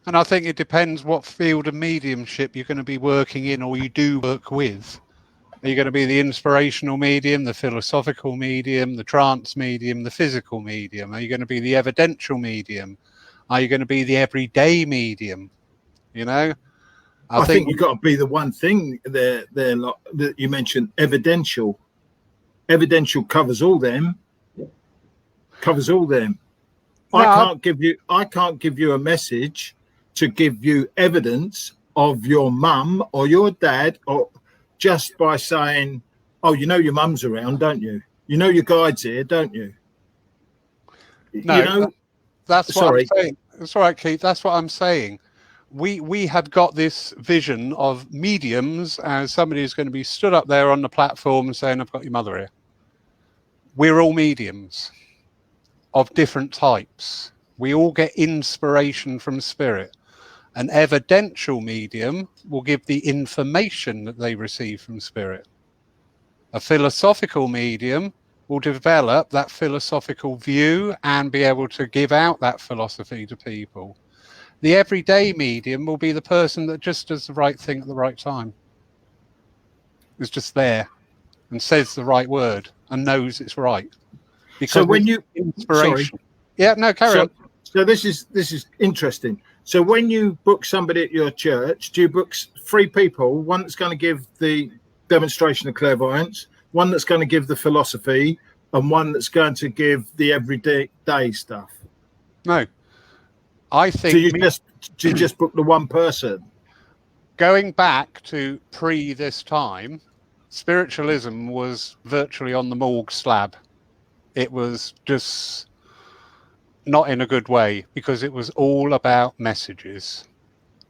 [SPEAKER 1] And I think it depends what field of mediumship you're going to be working in, or you do work with. Are you going to be the inspirational medium, the philosophical medium, the trance medium, the physical medium? Are you going to be the evidential medium? Are you going to be the everyday medium? You know?
[SPEAKER 2] I think you've got to be the one thing there that you mentioned, evidential. Evidential covers all them. Covers all them. No. I can't give you a message to give you evidence of your mum or your dad, or just by saying, oh, you know your mum's around, don't you? You know your guide's here, don't you?
[SPEAKER 1] No,
[SPEAKER 2] you know,
[SPEAKER 1] that's what I'm saying. It's all right, Keith. That's what I'm saying. We have got this vision of mediums as somebody who's going to be stood up there on the platform and saying, I've got your mother here. We're all mediums of different types. We all get inspiration from spirit. An evidential medium will give the information that they receive from spirit. A philosophical medium will develop that philosophical view and be able to give out that philosophy to people. The everyday medium will be the person that just does the right thing at the right time. Is just there and says the right word and knows it's right. Because
[SPEAKER 2] so when you
[SPEAKER 1] inspiration. Yeah, no, carry on.
[SPEAKER 2] So this is interesting. So when you book somebody at your church, do you book 3 people? One that's going to give the demonstration of clairvoyance, one that's going to give the philosophy, and one that's going to give the everyday stuff?
[SPEAKER 1] No, I think.
[SPEAKER 2] Do you just book the one person?
[SPEAKER 1] Going back to this time, spiritualism was virtually on the morgue slab. It was just not in a good way, because it was all about messages.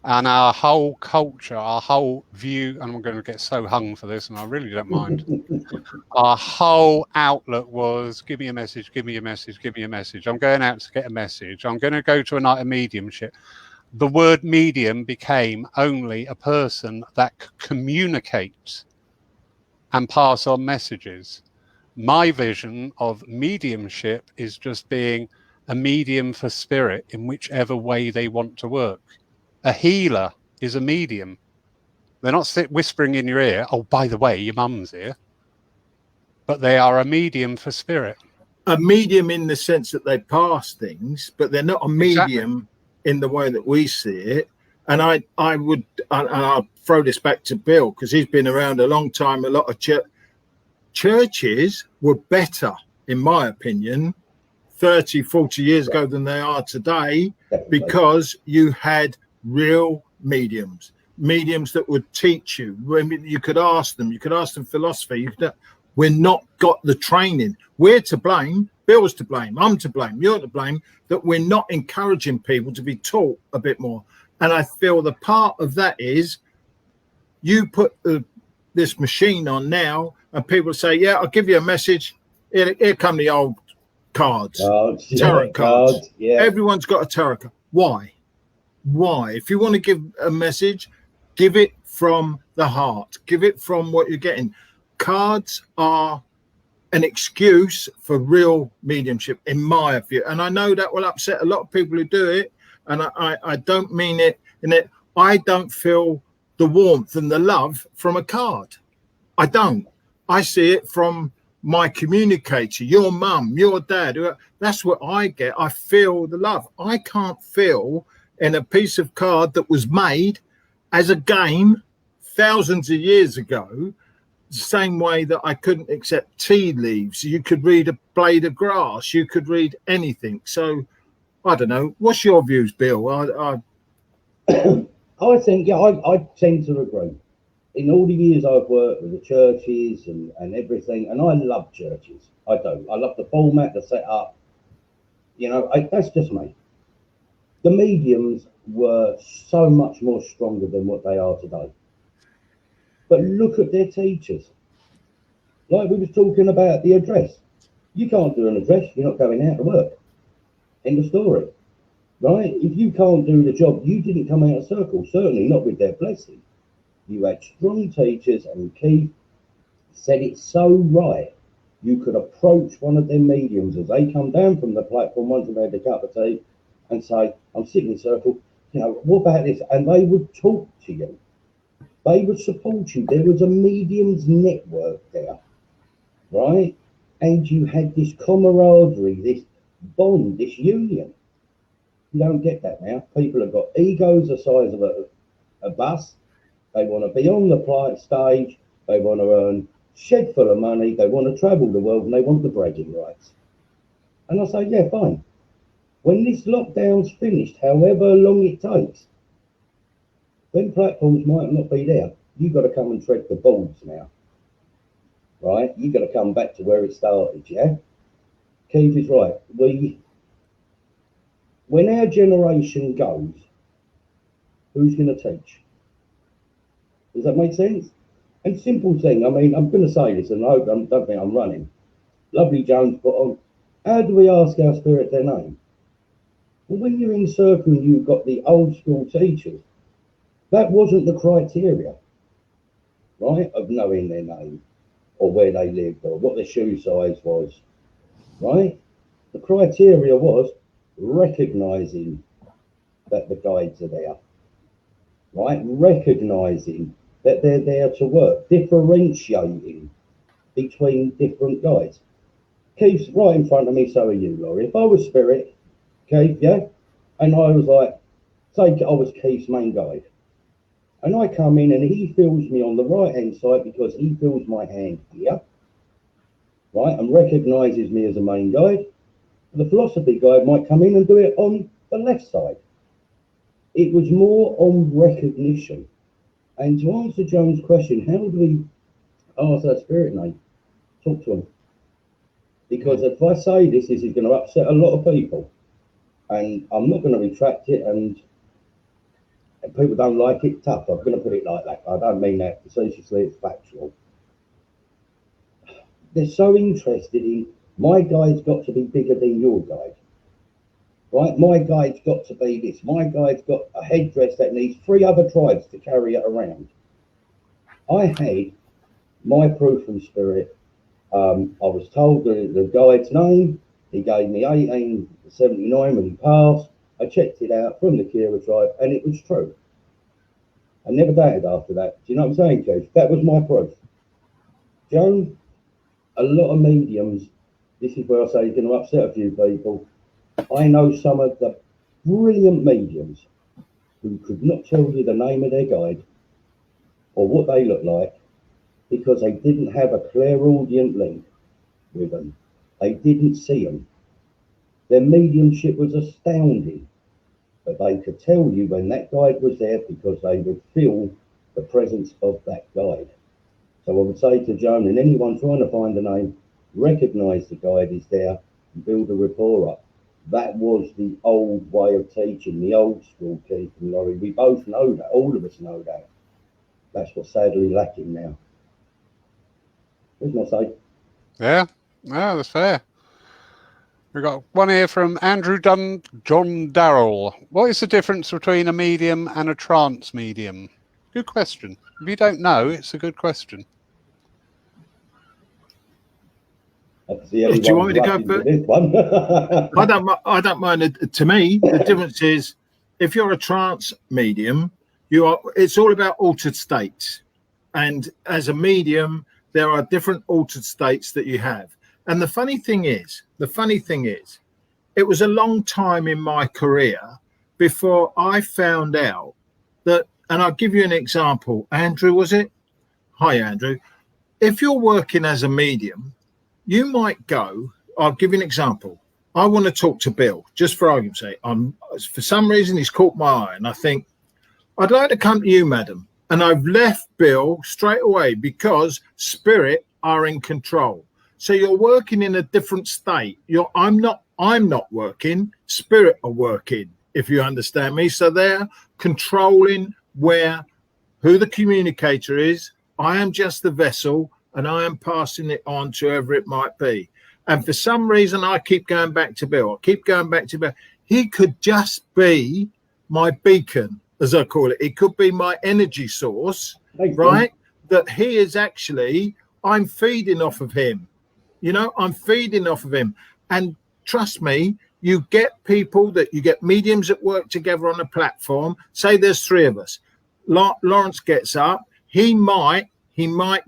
[SPEAKER 1] And our whole culture, our whole view, and I'm going to get so hung for this, and I really don't mind. Our whole outlook was, give me a message, give me a message, give me a message. I'm going out to get a message. I'm going to go to a night of mediumship. The word medium became only a person that could communicate and pass on messages. My vision of mediumship is just being a medium for spirit in whichever way they want to work. A healer is a medium. They're not whispering in your ear, oh, by the way, your mum's here. But they are a medium for spirit.
[SPEAKER 2] A medium in the sense that they pass things, but they're not a medium in the way that we see it. And I'll throw this back to Bill, because he's been around a long time. A lot of churches were better, in my opinion, 30, 40 years ago than they are today, because you had real mediums that would teach you. You could ask them philosophy. We're not got the training. We're to blame. Bill's to blame. I'm to blame. You're to blame that we're not encouraging people to be taught a bit more. And I feel the part of that is you put this machine on now, and people say, yeah, I'll give you a message. Here come the old cards. Tarot cards.
[SPEAKER 3] Yeah.
[SPEAKER 2] Everyone's got a tarot card. Why? If you want to give a message, give it from the heart. Give it from what you're getting. Cards are an excuse for real mediumship, in my view. And I know that will upset a lot of people who do it. And I don't mean it in it. I don't feel the warmth and the love from a card. I don't. I see it from my communicator, your mum, your dad. That's what I get. I feel the love. I can't feel in a piece of card that was made as a game thousands of years ago, the same way that I couldn't accept tea leaves. You could read a blade of grass. You could read anything. So, I don't know. What's your views, Bill?
[SPEAKER 3] I think, I tend to agree. In all the years I've worked with the churches and everything, and I love churches. I do. I love the format, the setup. That's just me. The mediums were so much more stronger than what they are today. But look at their teachers. Like we were talking about the address. You can't do an address, you're not going out to work. End of story. Right? If you can't do the job, you didn't come out of circle, certainly not with their blessing. You had strong teachers, and Keith said it so right. You could approach one of their mediums as they come down from the platform once they've had a cup of tea and say, I'm sitting in circle, what about this? And they would talk to you. They would support you. There was a mediums network there, right? And you had this camaraderie, this bond, this union. You don't get that now. People have got egos the size of a bus. They want to be on the stage. They want to earn shed full of money. They want to travel the world, and they want the bragging rights. And I say, yeah, fine. When this lockdown's finished, however long it takes, when platforms might not be there, you've got to come and tread the boards now, right? You've got to come back to where it started, yeah? Keith is right. When our generation goes, who's going to teach? Does that make sense? And simple thing, I mean, I'm going to say this, and I don't think I'm running. Lovely Jones put on, how do we ask our spirit their name? Well, when you're in circle and you've got the old school teachers, that wasn't the criteria, right, of knowing their name or where they lived or what their shoe size was, right? The criteria was recognizing that the guides are there, right? Recognizing that they're there to work, differentiating between different guides. Keith's right in front of me, so are you, Laurie. If I was spirit, Keith, yeah, and I was like, say I was Keith's main guide, And I come in and he feels me on the right hand side because he feels my hand here, right, and recognises me as a main guide. The philosophy guide might come in and do it on the left side. It was more on recognition. And to answer Joan's question, how do we ask our spirit name? Talk to them. Because if I say this is going to upset a lot of people, and I'm not going to retract it, and if people don't like it, tough. I'm going to put it like that. I don't mean that facetiously, it's factual. They're so interested in, my guide's got to be bigger than your guide. Right? My guide's got to be this. My guide's got a headdress that needs 3 other tribes to carry it around. I had my proof from spirit. I was told the guide's name. He gave me 1879 when he passed. I checked it out from the Kira tribe, and it was true. I never doubted after that. Do you know what I'm saying, Keith? That was my proof. Joan, a lot of mediums, this is where I say you're going to upset a few people. I know some of the brilliant mediums who could not tell you the name of their guide or what they look like because they didn't have a clairaudient link with them. They didn't see them. Their mediumship was astounding, but they could tell you when that guide was there because they would feel the presence of that guide. So I would say to Joan and anyone trying to find the name, recognise the guide is there and build a rapport up. That was the old way of teaching, the old school, Keith and Laurie. We both know that, all of us know that. That's what's sadly lacking now. Where's my say?
[SPEAKER 1] Yeah, no, that's fair. We've got one here from Andrew John Darrell. What is the difference between a medium and a trance medium? Good question. If you don't know, it's a good question.
[SPEAKER 2] Do you want me to go first? I don't mind. To me, the difference is if you're a trance medium, it's all about altered states. And as a medium, there are different altered states that you have. And the funny thing is, it was a long time in my career before I found out that, and I'll give you an example. Andrew, was it? Hi, Andrew. If you're working as a medium, you might go, I'll give you an example. I want to talk to Bill, just for argument's sake. For some reason, he's caught my eye, and I think, I'd like to come to you, madam. And I've left Bill straight away because spirit are in control. So you're working in a different state. I'm not working, spirit are working, if you understand me. So they're controlling who the communicator is. I am just the vessel, and I am passing it on to whoever it might be. And for some reason, I keep going back to Bill. He could just be my beacon, as I call it. It could be my energy source, right? That he is actually, I'm feeding off of him. I'm feeding off of him. And trust me, you get mediums that work together on a platform. Say there's 3 of us. Lawrence gets up. He might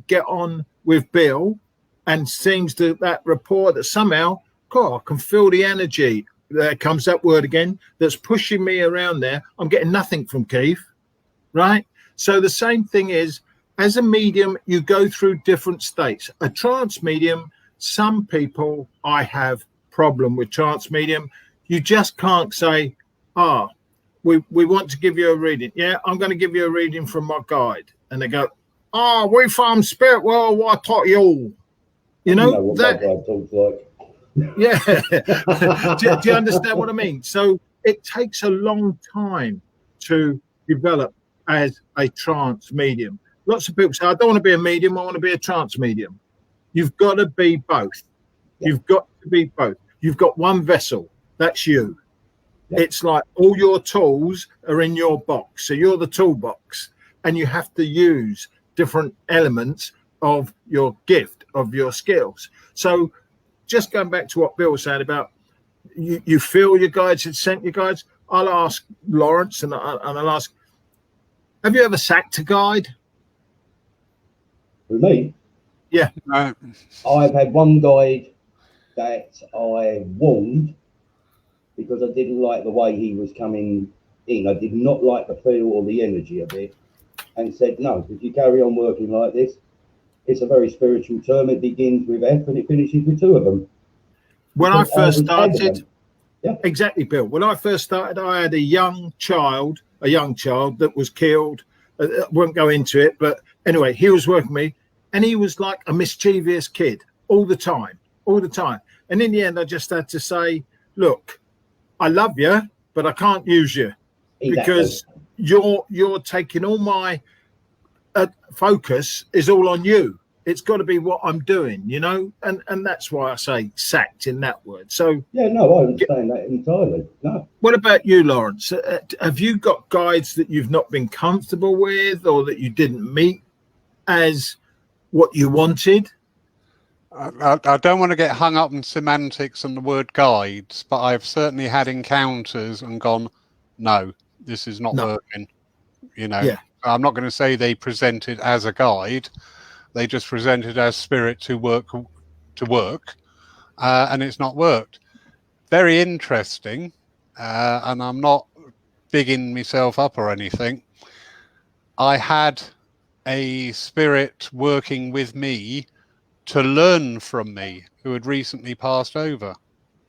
[SPEAKER 2] get on with Bill and seems to that rapport that somehow, I can feel the energy. There comes that word again, that's pushing me around there. I'm getting nothing from Keith, right? So the same thing is, as a medium, you go through different states. A trance medium, some people, I have problem with trance medium. You just can't say, we want to give you a reading. Yeah, I'm going to give you a reading from my guide. And they go, we from Spirit World, I taught you all. You know
[SPEAKER 3] what
[SPEAKER 2] that
[SPEAKER 3] my guide talks like.
[SPEAKER 2] Yeah. do you understand what I mean? So it takes a long time to develop as a trance medium. Lots of people say, I don't want to be a medium, I want to be a trance medium. You've got to be both. Yeah. You've got to be both. You've got one vessel. That's you. Yeah. It's like all your tools are in your box. So you're the toolbox, and you have to use different elements of your gift, of your skills. So just going back to what Bill was saying about you feel your guides had sent you guides, I'll ask Lawrence and I'll ask, have you ever sacked a guide?
[SPEAKER 3] With me?
[SPEAKER 2] Yeah.
[SPEAKER 3] I've had one guide that I warned because I didn't like the way he was coming in. I did not like the feel or the energy of it. and said, no, if you carry on working like this, it's a very spiritual term. It begins with F and it finishes with two of them.
[SPEAKER 2] When I
[SPEAKER 3] Because
[SPEAKER 2] first
[SPEAKER 3] was adamant.
[SPEAKER 2] started,
[SPEAKER 3] Yeah.
[SPEAKER 2] exactly, Bill. When I first started, I had a young child that was killed. I won't go into it, but anyway, he was working with me, and he was like a mischievous kid all the time. And in the end, I just had to say, look, I love you, but I can't use you because you're taking all my focus is all on you. It's got to be what I'm doing, you know, and that's why I say sacked in that word. So
[SPEAKER 3] yeah, no, I understand that entirely. No.
[SPEAKER 2] What about you, Lawrence? Have you got guides that you've not been comfortable with, or that you didn't meet as what you wanted?
[SPEAKER 1] I don't want to get hung up in semantics and the word guides, but I've certainly had encounters and gone, no, this is not working. You know,
[SPEAKER 2] Yeah.
[SPEAKER 1] I'm not going to say they presented as a guide. They just presented as spirit to work, and it's not worked. Very interesting, and I'm not bigging myself up or anything. I had a spirit working with me to learn from me who had recently passed over.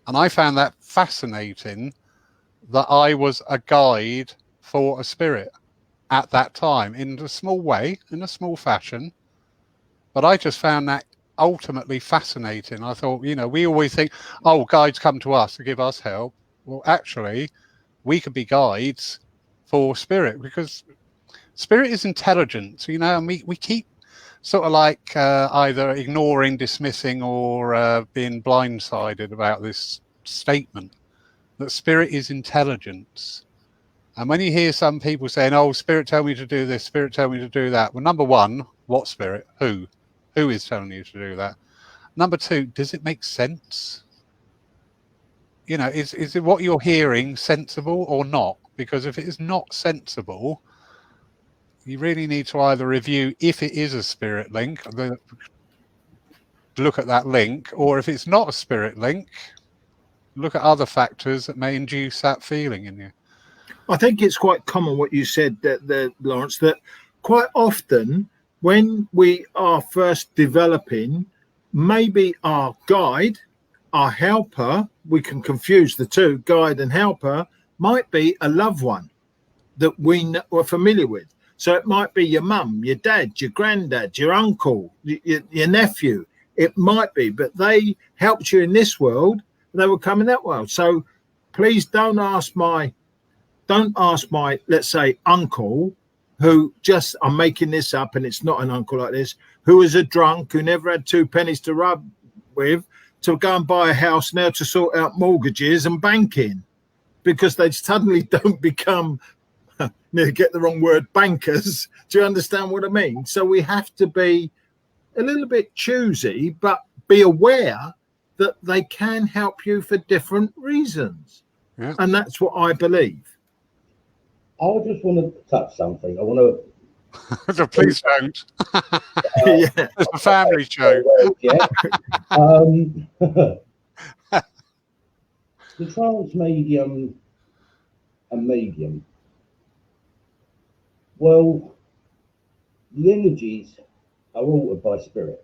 [SPEAKER 1] And I found that fascinating that I was a guide for a spirit at that time in a small way, in a small fashion. But I just found that ultimately fascinating. I thought, you know, we always think, oh, guides come to us to give us help. Well, actually, we could be guides for spirit because spirit is intelligent, you know, and we keep sort of like either ignoring, dismissing, or being blindsided about this statement that spirit is intelligence. And when you hear some people saying, oh, spirit tell me to do this, spirit tell me to do that. Well, number one, what spirit? Who is telling you to do that? Number two, does it make sense? You know, is it what you're hearing sensible or not? Because if it is not sensible, you really need to either review if it is a spirit link, look at that link, or if it's not a spirit link, look at other factors that may induce that feeling in you.
[SPEAKER 2] I think it's quite common what you said, Lawrence, that quite often when we are first developing, maybe our guide, our helper, we can confuse the two, guide and helper, might be a loved one that we're familiar with. So it might be your mum, your dad, your granddad, your uncle, your nephew. It might be, but they helped you in this world. They will come in that world. So please don't ask my, let's say, uncle, who just, I'm making this up and it's not an uncle like this, who was a drunk, who never had 2 pennies to rub with, to go and buy a house now to sort out mortgages and banking, because they suddenly don't become, get the wrong word, bankers. Do you understand what I mean? So we have to be a little bit choosy, but be aware that they can help you for different reasons.
[SPEAKER 1] Yeah.
[SPEAKER 2] And that's what I believe.
[SPEAKER 3] I just want to touch something. I want
[SPEAKER 1] So please don't.
[SPEAKER 2] Yeah.
[SPEAKER 1] It's a family show.
[SPEAKER 3] Yeah. The trance medium and medium. Well, the energies are altered by spirit.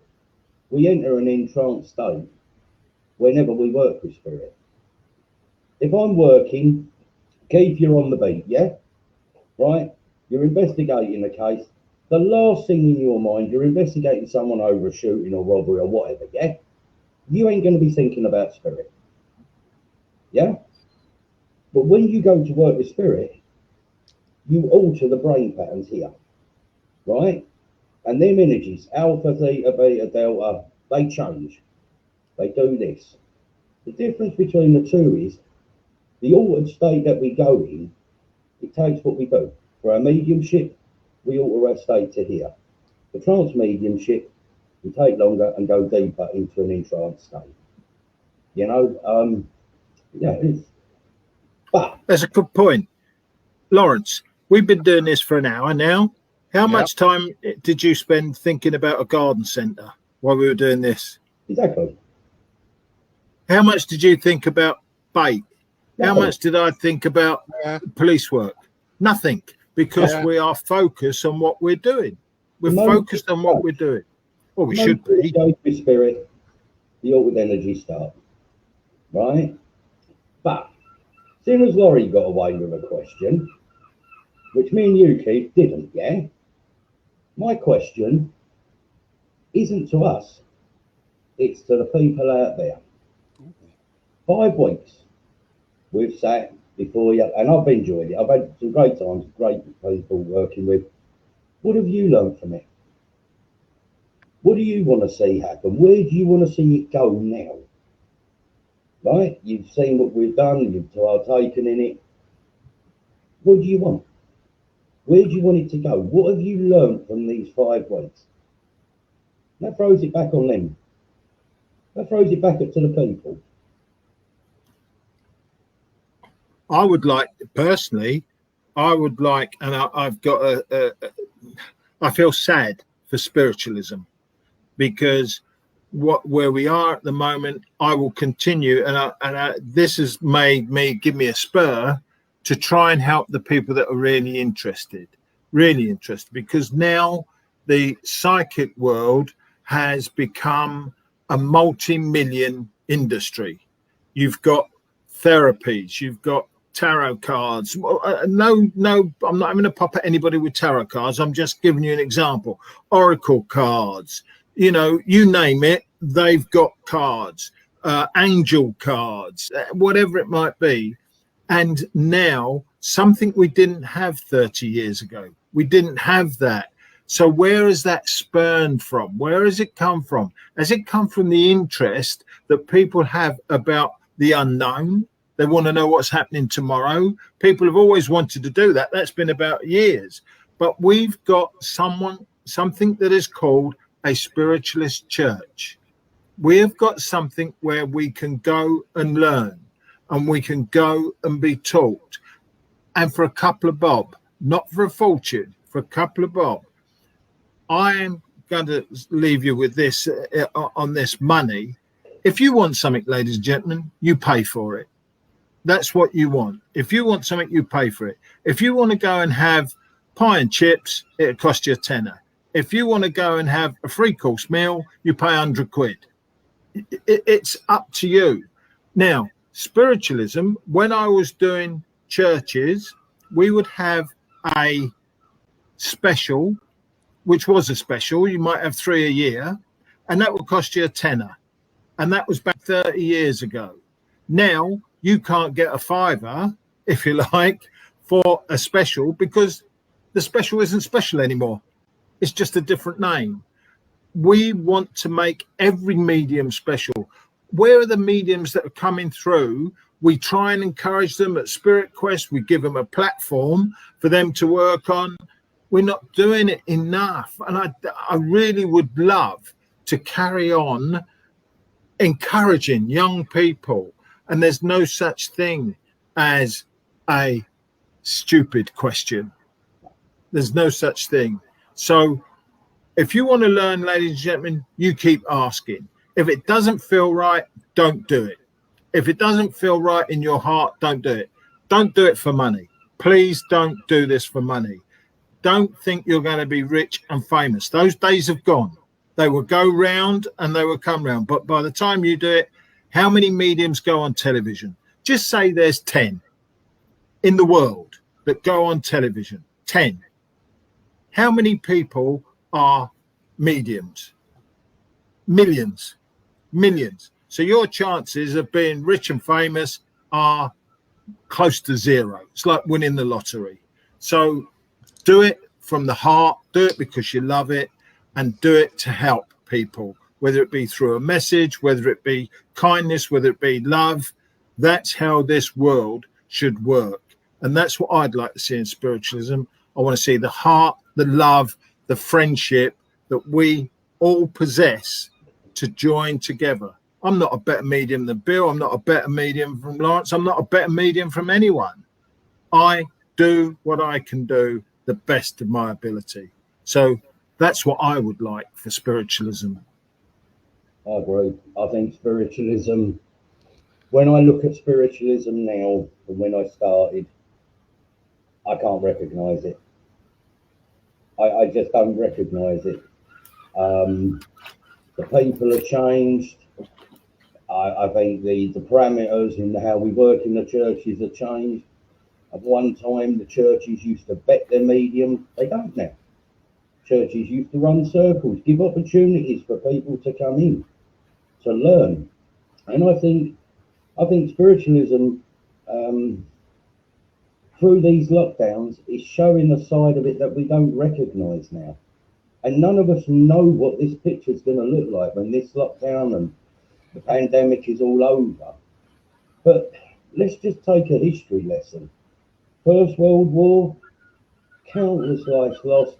[SPEAKER 3] We enter an entranced state whenever we work with spirit. If I'm working, Keith, you're on the beat, yeah? Right? You're investigating a case. The last thing in your mind, you're investigating someone over a shooting or robbery or whatever, yeah? You ain't going to be thinking about spirit. Yeah? But when you go to work with spirit, you alter the brain patterns here, right? And them energies, alpha, theta, beta, delta, they change. They do this. The difference between the two is the altered state that we go in, it takes what we do. For our mediumship, we alter our state to here. The trance mediumship, we take longer and go deeper into an entranced state. You know, yeah, but
[SPEAKER 2] That's a good point. Lawrence, we've been doing this for an hour now. How much time did you spend thinking about a garden centre while we were doing this?
[SPEAKER 3] exactly.
[SPEAKER 2] How much did you think about bait? How much did I think about police work? Nothing. because
[SPEAKER 1] Yeah.
[SPEAKER 2] we are focused on what we're doing. We're
[SPEAKER 3] No,
[SPEAKER 2] focused on what we're doing. Well, we should be.
[SPEAKER 3] Go with spirit, you're with energy start, right? But seeing as Laurie got away with a question, which me and you, Keith, didn't, yeah? My question isn't to us, it's to the people out there. 5 weeks we've sat before you, and I've enjoyed it. I've had some great times, great people working with. What have you learned from it? What do you want to see happen? Where do you want to see it go now? Right? You've seen what we've done, you've partaken in it. What do you want? Where do you want it to go? What have you learned from these 5 weeks? That throws it back on them. That throws it back up to the people.
[SPEAKER 2] I would like, personally, I would like, and I've got I feel sad for spiritualism, because where we are at the moment, I will continue, and this has made me, give me a spur to try and help the people that are really interested, because now the psychic world has become a multi-million industry. You've got therapies, you've got tarot cards. No, I'm not having a pop at anybody with tarot cards. I'm just giving you an example. Oracle cards, you know, you name it, they've got cards, angel cards, whatever it might be. And now something we didn't have 30 years ago. We didn't have that. So where has that spurned from? Where has it come from? Has it come from the interest that people have about the unknown? They want to know what's happening tomorrow. People have always wanted to do that. That's been about years. But we've got something that is called a spiritualist church. We have got something where we can go and learn, and we can go and be taught. And for a couple of bob, not for a fortune, for a couple of bob, I am going to leave you with this on this money. If you want something, ladies and gentlemen, you pay for it. That's what you want. If you want something, you pay for it. If you want to go and have pie and chips, it'll cost you a tenner. If you want to go and have a 3-course meal, you pay 100 quid. It's up to you. Now, spiritualism, when I was doing churches, we would have a special, which was a special. You might have 3 a year, and that would cost you a tenner. And that was back 30 years ago. Now, you can't get a fiver, if you like, for a special, because the special isn't special anymore. It's just a different name. We want to make every medium special. Where are the mediums that are coming through? We try and encourage them at Spirit Quest. We give them a platform for them to work on. We're not doing it enough. And I really would love to carry on encouraging young people. And there's no such thing as a stupid question. There's no such thing. So if you want to learn, ladies and gentlemen, you keep asking. If it doesn't feel right, don't do it. If it doesn't feel right in your heart, don't do it. Don't do it for money. Please don't do this for money. Don't think you're going to be rich and famous. Those days have gone. They will go round and they will come round. But by the time you do it, how many mediums go on television? Just say there's 10 in the world that go on television. 10. How many people are mediums? Millions. Millions. So your chances of being rich and famous are close to zero. It's like winning the lottery. So do it from the heart. Do it because you love it, and do it to help people, whether it be through a message, whether it be kindness, whether it be love. That's how this world should work. And that's what I'd like to see in spiritualism. I want to see the heart, the love, the friendship that we all possess to join together. I'm not a better medium than Bill. I'm not a better medium from Lawrence. I'm not a better medium from anyone. I do what I can do the best of my ability. So that's what I would like for spiritualism.
[SPEAKER 3] I agree. I think spiritualism, when I look at spiritualism now and when I started, I can't recognise it. I just don't recognise it. The people have changed. I think the parameters in how we work in the churches have changed. At one time, the churches used to vet their medium. They don't now. Churches used to run circles, give opportunities for people to come in, to learn. And I think spiritualism, through these lockdowns, is showing a side of it that we don't recognise now. And none of us know what this picture is going to look like when this lockdown and the pandemic is all over. But let's just take a history lesson. First World War, countless lives lost,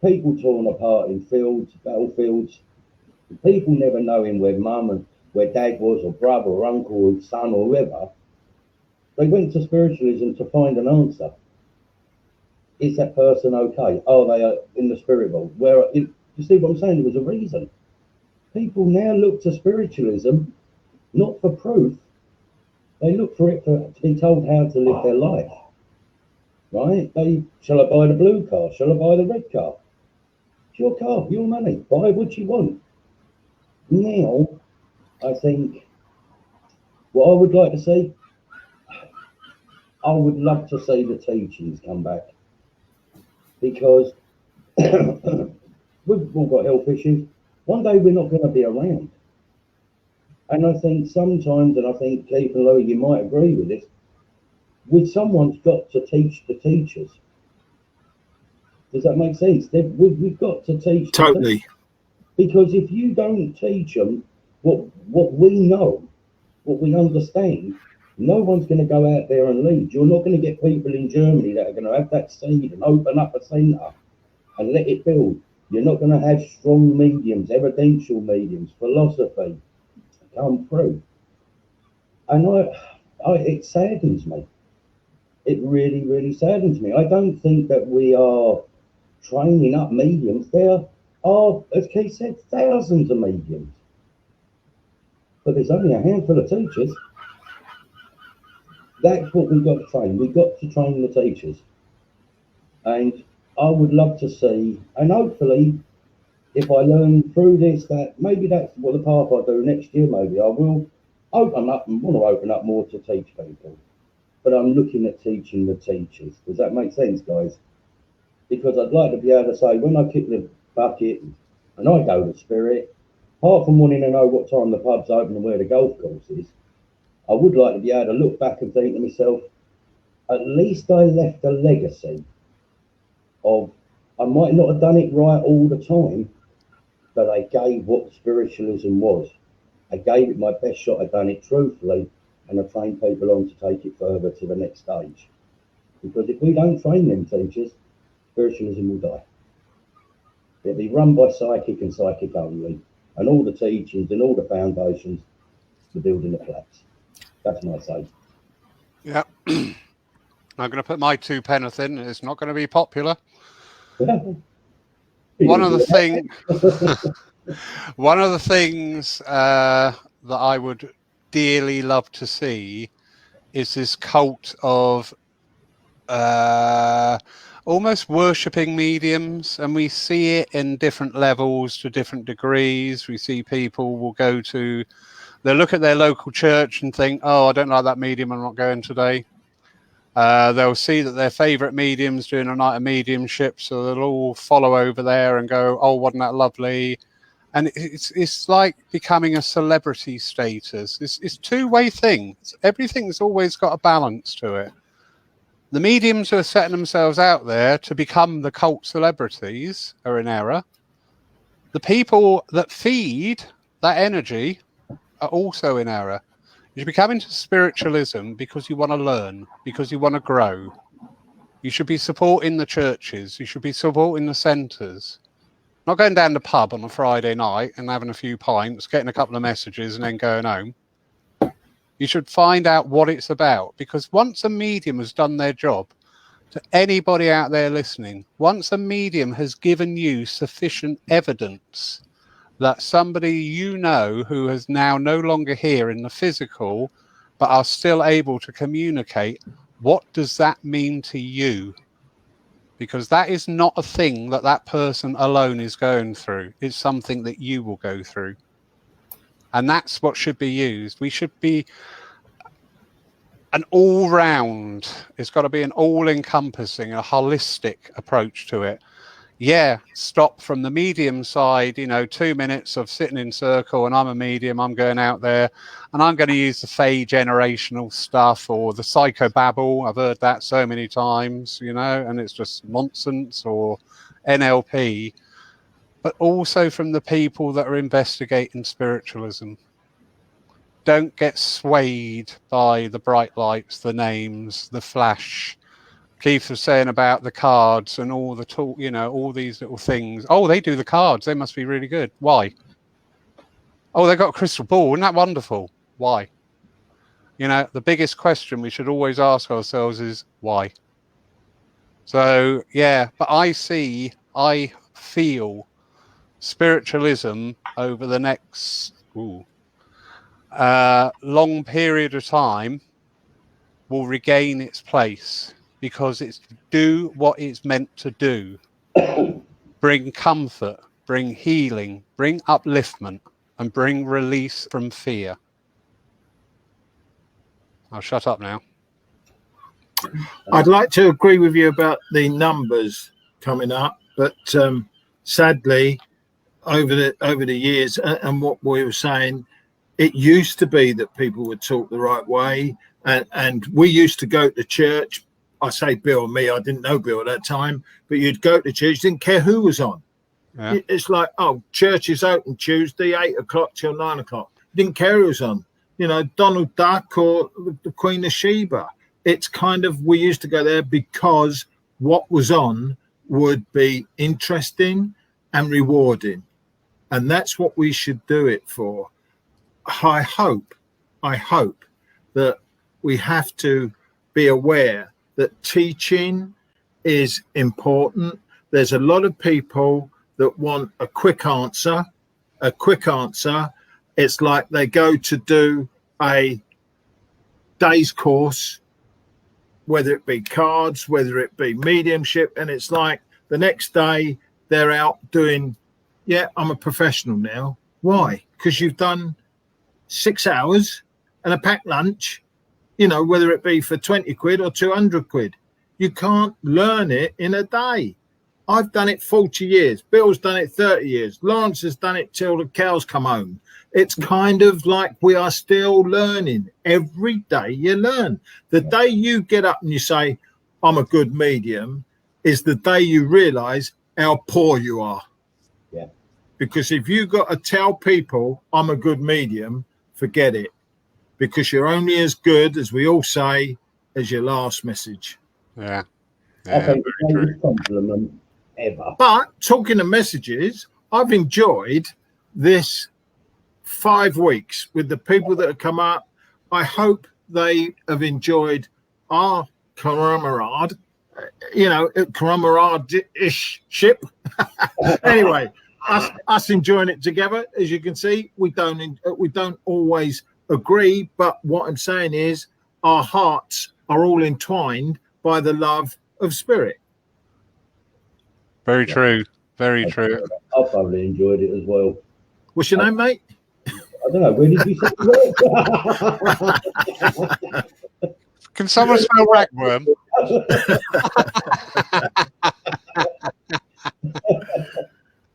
[SPEAKER 3] people torn apart in fields, battlefields, people never knowing where mum and where dad was, or brother or uncle or son or whoever. They went to spiritualism to find an answer. Is that person okay? Are they in the spirit world? You see what I'm saying? There was a reason. People now look to spiritualism not for proof. They look for it to be told how to live their life. Right? Shall I buy the blue car? Shall I buy the red car? It's your car, your money. Buy what you want. Now, I think what I would like to see, I would love to see the teachings come back, because we've all got health issues. One day we're not going to be around. And I think sometimes, and I think Keith and Louis, you might agree with this, someone's got to teach the teachers. Does that make sense? We've got to teach.
[SPEAKER 2] Totally.
[SPEAKER 3] Because if you don't teach them what we know, what we understand, no one's going to go out there and lead. You're not going to get people in Germany that are going to have that seed and open up a centre and let it build. You're not going to have strong mediums, evidential mediums, philosophy come through. And it saddens me. It really, really saddens me. I don't think that we are training up mediums. There are, as Keith said, thousands of mediums. But there's only a handful of teachers. That's what we've got to train. We've got to train the teachers. And I would love to see, and hopefully, if I learn through this, that maybe that's what the path I do next year, maybe I will open up and want to open up more to teach people. But I'm looking at teaching the teachers. Does that make sense, guys? Because I'd like to be able to say, when I kick the bucket and I go to Spirit, apart from wanting to know what time the pub's open and where the golf course is, I would like to be able to look back and think to myself, at least I left a legacy of, I might not have done it right all the time, but I gave what spiritualism was. I gave it my best shot. I've done it truthfully, and I trained people on to take it further to the next stage. Because if we don't train them teachers, spiritualism will die. It'll be run by psychic and psychic only, and all the teachings and all the foundations to building the flats. That's my say.
[SPEAKER 1] Yeah. I'm going to put my 2 pence in. It's not going to be popular. One of the things that I would dearly love to see is this cult of almost worshipping mediums, and we see it in different levels to different degrees. We see people will go to, they'll look at their local church and think, oh, I don't like that medium, I'm not going today. They'll see that their favourite medium's doing a night of mediumship, so they'll all follow over there and go, oh, wasn't that lovely? And it's like becoming a celebrity status. It's two-way thing. Everything's always got a balance to it. The mediums who are setting themselves out there to become the cult celebrities are in error. The people that feed that energy are also in error. You should be coming to spiritualism because you want to learn, because you want to grow. You should be supporting the churches. You should be supporting the centres. Not going down the pub on a Friday night and having a few pints, getting a couple of messages and then going home. You should find out what it's about, because once a medium has done their job, to anybody out there listening, once a medium has given you sufficient evidence that somebody you know who is now no longer here in the physical, but are still able to communicate, what does that mean to you? because that is not a thing that that person alone is going through. It's something that you will go through. And that's what should be used. We should be an all-round, it's got to be an all-encompassing, a holistic approach to it. Yeah, stop from the medium side, 2 minutes of sitting in circle, and I'm a medium, I'm going out there, and I'm going to use the Fey generational stuff or the psychobabble. I've heard that so many times, and it's just nonsense, or NLP. But also from the people that are investigating spiritualism. Don't get swayed by the bright lights, the names, the flash. Keith was saying about the cards and all the talk, all these little things. Oh, they do the cards. They must be really good. Why? Oh, they got a crystal ball. Isn't that wonderful? Why? The biggest question we should always ask ourselves is why? So, yeah, but I feel spiritualism over the next long period of time will regain its place, because it's to do what it's meant to do. Bring comfort, bring healing, bring upliftment, and bring release from fear. I'll shut up now.
[SPEAKER 2] I'd like to agree with you about the numbers coming up, but sadly, over the years, and what we were saying, it used to be that people would talk the right way, and we used to go to church. I say Bill and me, I didn't know Bill at that time, but you'd go to church, didn't care who was on. Yeah. It's like, church is open Tuesday, 8 o'clock till 9 o'clock. Didn't care who was on. Donald Duck or the Queen of Sheba. It's kind of, we used to go there because what was on would be interesting and rewarding. And that's what we should do it for. I hope that we have to be aware that teaching is important. There's a lot of people that want a quick answer. It's like they go to do a day's course, whether it be cards, whether it be mediumship, and it's like the next day they're out doing, I'm a professional now. Why? Because you've done 6 hours and a packed lunch, whether it be for 20 quid or 200 quid. You can't learn it in a day. I've done it 40 years. Bill's done it 30 years. Lawrence has done it till the cows come home. It's kind of like we are still learning. Every day you learn. The day you get up and you say, I'm a good medium, is the day you realize how poor you are.
[SPEAKER 3] Yeah.
[SPEAKER 2] Because if you got to tell people I'm a good medium, forget it. Because you're only as good, as we all say, as your last message.
[SPEAKER 1] Yeah.
[SPEAKER 3] I think the greatest compliment ever.
[SPEAKER 2] But talking of messages, I've enjoyed this 5 weeks with the people that have come up. I hope they have enjoyed our camaraderie-ish ship. Anyway, us enjoying it together. As you can see, we don't always agree, but what I'm saying is our hearts are all entwined by the love of spirit.
[SPEAKER 1] Very true. Very true.
[SPEAKER 3] I thoroughly enjoyed it as well.
[SPEAKER 2] What's your name, mate?
[SPEAKER 3] I don't know. Where did you say it?
[SPEAKER 1] Can someone spell ragworm?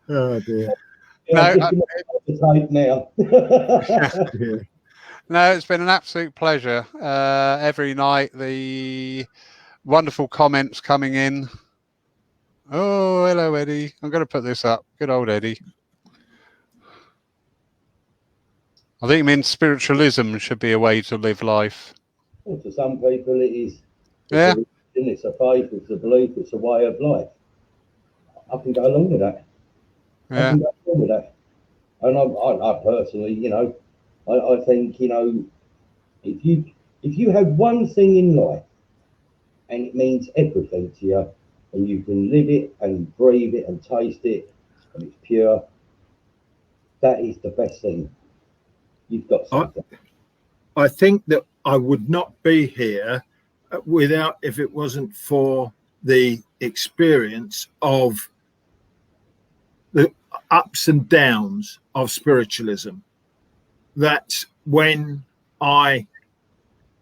[SPEAKER 2] Oh dear.
[SPEAKER 3] Now.
[SPEAKER 1] No, it's been an absolute pleasure. Every night, the wonderful comments coming in. Oh, hello, Eddie. I'm going to put this up. Good old Eddie. I think spiritualism should be a way to live life.
[SPEAKER 3] Well, to some people, it is.
[SPEAKER 1] Yeah.
[SPEAKER 3] It's a faith, it's a belief, it's a way of life. I can go along with that.
[SPEAKER 1] Yeah.
[SPEAKER 3] I can go along with that. And I personally, I think, if you have one thing in life and it means everything to you, and you can live it and breathe it and taste it, and it's pure, that is the best thing. You've got something.
[SPEAKER 2] I think that I would not be here if it wasn't for the experience of the ups and downs of spiritualism. That when I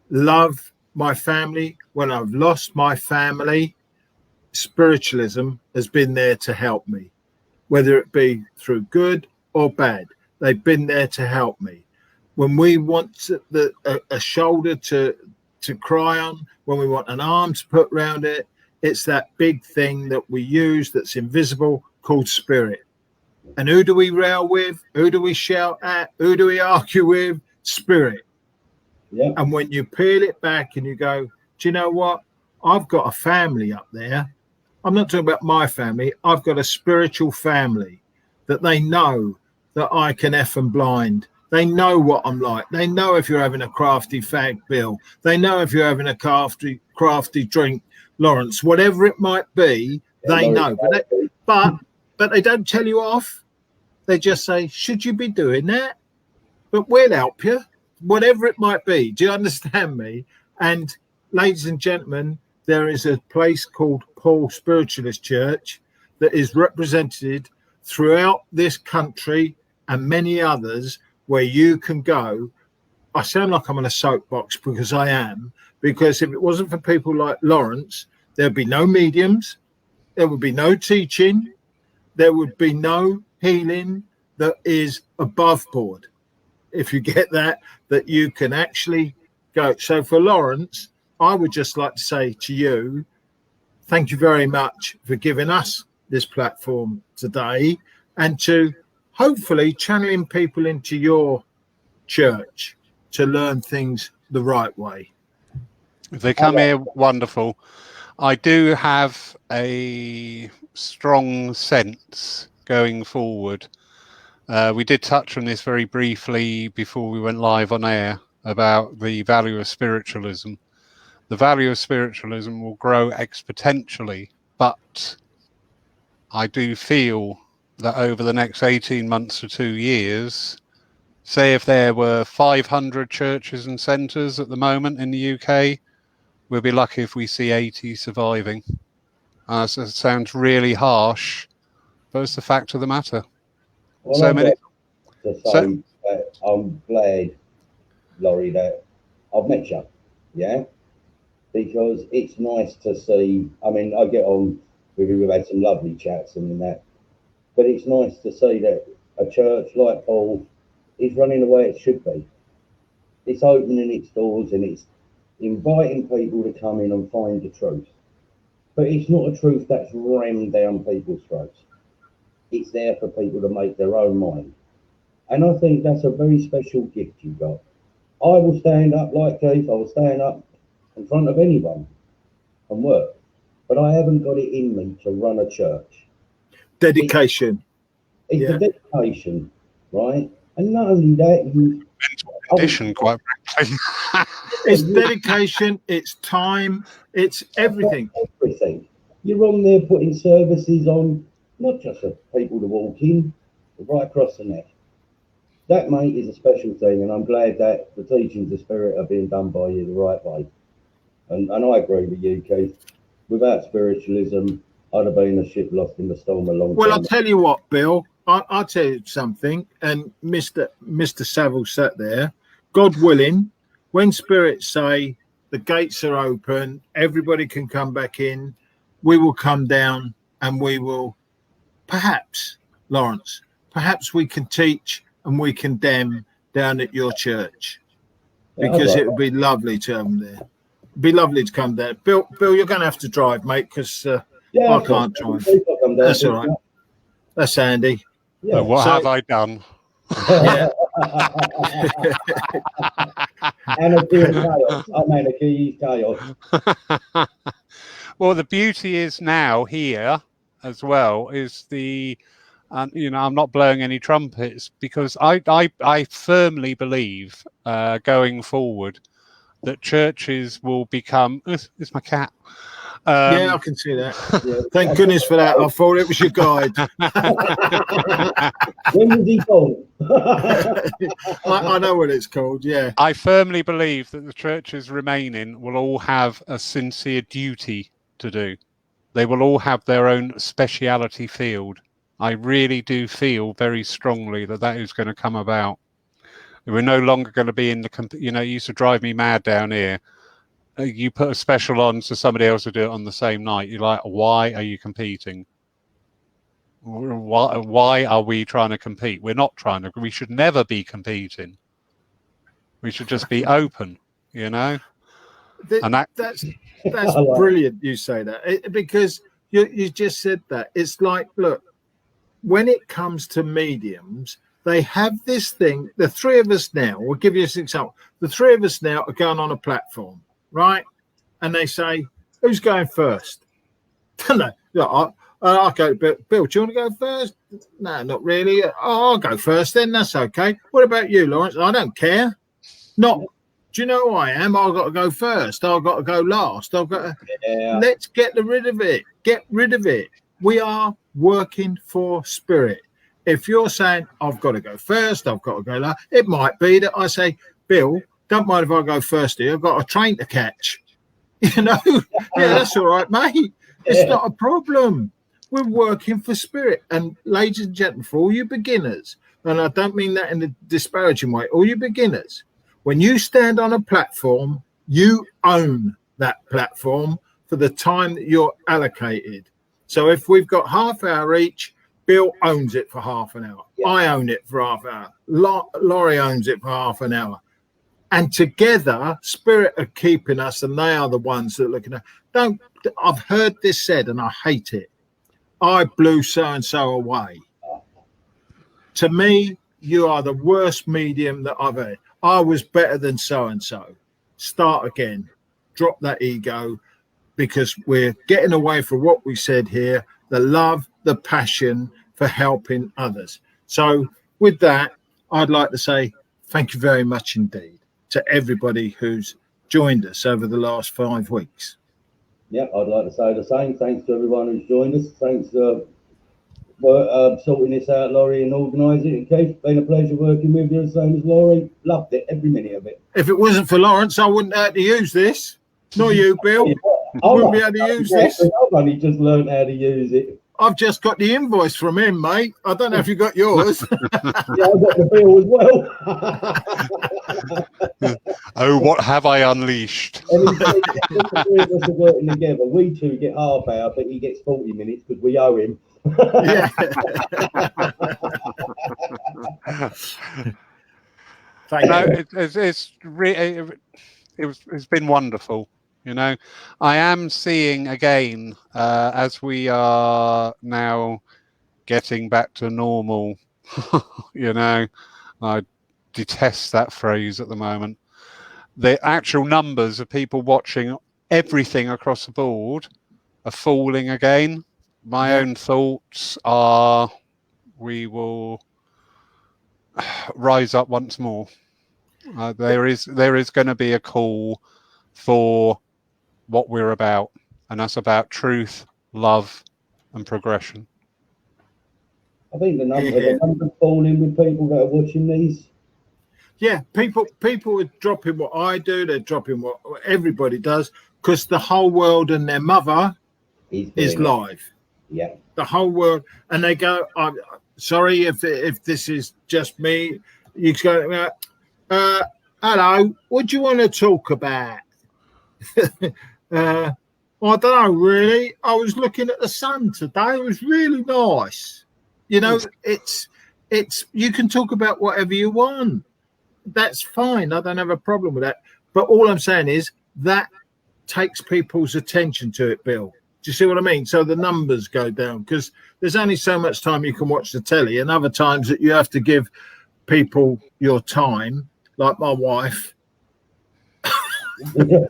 [SPEAKER 2] love my family, when I've lost my family, spiritualism has been there to help me, whether it be through good or bad. They've been there to help me. When we want a shoulder to cry on, when we want an arm to put around it, it's that big thing that we use that's invisible called spirit. And who do we rail with? Who do we shout at? Who do we argue with? Spirit.
[SPEAKER 3] Yeah.
[SPEAKER 2] And when you peel it back and you go, do you know what? I've got a family up there. I'm not talking about my family. I've got a spiritual family that they know that I can F and blind. They know what I'm like. They know if you're having a crafty fag, Bill. They know if you're having a crafty drink, Lawrence. Whatever it might be, they know. But they don't tell you off. They just say, should you be doing that? But we'll help you, whatever it might be. Do you understand me? And ladies and gentlemen, there is a place called Paul Spiritualist Church that is represented throughout this country and many others where you can go. I sound like I'm on a soapbox because I am, because if it wasn't for people like Lawrence, there'd be no mediums, there would be no teaching, there would be no healing that is above board. If you get that you can actually go. So for Lawrence, I would just like to say to you, thank you very much for giving us this platform today, and to hopefully channeling people into your church to learn things the right way.
[SPEAKER 1] If they come here, wonderful. I do have a strong sense going forward. We did touch on this very briefly before we went live on air about the value of spiritualism. The value of spiritualism will grow exponentially, but I do feel that over the next 18 months to 2 years, say if there were 500 churches and centres at the moment in the UK, we'll be lucky if we see 80 surviving. So it sounds really harsh, but it's the fact of the matter.
[SPEAKER 3] Well,
[SPEAKER 1] So many.
[SPEAKER 3] I'm glad, Laurie, that I've met you, yeah, because it's nice to see. I mean, I get on with you. We've had some lovely chats and that, but it's nice to see that a church like Paul is running the way it should be. It's opening its doors and it's inviting people to come in and find the truth. But it's not a truth that's rammed down people's throats. It's there for people to make their own mind. And I think that's a very special gift you got. I will stand up like Keith, I will stand up in front of anyone and work. But I haven't got it in me to run a church.
[SPEAKER 2] Dedication.
[SPEAKER 3] It's a dedication, right? And not only that,
[SPEAKER 1] mental condition, quite frankly.
[SPEAKER 2] It's dedication, it's time, it's everything.
[SPEAKER 3] Everything. You're on there putting services on, not just for people to walk in, but right across the net. That, mate, is a special thing, and I'm glad that the teachings of spirit are being done by you the right way. And I agree with you, Keith. Without spiritualism, I'd have been a ship lost in the storm a long time.
[SPEAKER 2] Well, I'll tell you what, Bill. I'll tell you something. And Mr. Saville sat there. God willing, when spirits say the gates are open, everybody can come back in, we will come down and we will, perhaps, Lawrence, perhaps we can teach and we condemn down at your church, because it would be lovely to have them there. It'd be lovely to come there. Bill, you're going to have to drive, mate, because I can't drive. That's all right. That's Andy.
[SPEAKER 1] Yeah. What have I done?
[SPEAKER 2] Yeah.
[SPEAKER 3] Anarchy and chaos. I'm anarchy, chaos.
[SPEAKER 1] Well, the beauty is now here as well is the, I'm not blowing any trumpets, because I firmly believe going forward that churches will become. It's my cat.
[SPEAKER 2] Yeah, I can see that. Yeah. Thank goodness for that. I thought it was your guide.
[SPEAKER 3] When was he called?
[SPEAKER 2] I know what it's called, yeah.
[SPEAKER 1] I firmly believe that the churches remaining will all have a sincere duty to do. they will all have their own speciality field. I really do feel very strongly that that is going to come about. We're no longer going to be in the, it used to drive me mad down here. You put a special on so somebody else will do it on the same night. You're like, why are you competing? Why are we trying to compete? We're not trying to. We should never be competing. We should just be open, And
[SPEAKER 2] that's brilliant. You say that because you just said that. It's like, look, when it comes to mediums, they have this thing. The three of us now, we'll give you an example. The three of us now are going on a platform, right? And they say, who's going first? No, I'll go, Bill, do you want to go first? No, not really. Oh, I'll go first then. That's okay. What about you, Lawrence? I don't care. Not. Do you know who I am? I've got to go first. I've got to go last. I've got to. Let's get rid of it. Get rid of it. We are working for spirit. If you're saying, I've got to go first, I've got to go last, it might be that I say, Bill, don't mind if I go first here. I've got a train to catch. Yeah, that's all right, mate. It's not a problem. We're working for spirit. And ladies and gentlemen, for all you beginners, and I don't mean that in a disparaging way, all you beginners, when you stand on a platform, you own that platform for the time that you're allocated. So if we've got half hour each, Bill owns it for half an hour. Yeah. I own it for half an hour. Laurie owns it for half an hour. And together, spirit are keeping us, and they are the ones that are looking at. I've heard this said, and I hate it. I blew so-and-so away. To me, you are the worst medium that I've had. I was better than so-and-so. Start again. Drop that ego, because we're getting away from what we said here, the love, the passion for helping others. So with that, I'd like to say thank you very much indeed to everybody who's joined us over the last 5 weeks.
[SPEAKER 3] Yeah, I'd like to say the same. Thanks to everyone who's joined us. Thanks for sorting this out, Laurie, and organising it. Keith, been a pleasure working with you, same as Laurie. Loved it, every minute of it.
[SPEAKER 2] If it wasn't for Lawrence, I wouldn't have to use this. Not you, Bill. I wouldn't be able to use this.
[SPEAKER 3] I've only just learned how to use it.
[SPEAKER 2] I've just got the invoice from him, mate. I don't know if you got yours.
[SPEAKER 3] Yeah, I got the bill as well.
[SPEAKER 1] Oh, what have I unleashed?
[SPEAKER 3] And the three of us are working together. We two get half hour, but he gets 40 minutes because we owe him.
[SPEAKER 2] Yeah.
[SPEAKER 1] It's been wonderful. I am seeing again, as we are now getting back to normal, I detest that phrase at the moment. The actual numbers of people watching everything across the board are falling again. My own thoughts are we will rise up once more. There is going to be a call for what we're about, and that's about truth, love, and progression.
[SPEAKER 3] I think the numbers falling with people that are watching these.
[SPEAKER 2] Yeah, people are dropping what I do. They're dropping what everybody does, because the whole world and their mother is live.
[SPEAKER 3] Yeah,
[SPEAKER 2] the whole world, and they go, I'm sorry if this is just me. You go, hello, what do you want to talk about? I don't know, really. I was looking at the sun today. It was really nice. It's you can talk about whatever you want. That's fine. I don't have a problem with that. But all I'm saying is that takes people's attention to it, Bill. Do you see what I mean? So the numbers go down, because there's only so much time you can watch the telly, and other times that you have to give people your time, like my wife.
[SPEAKER 3] Yeah.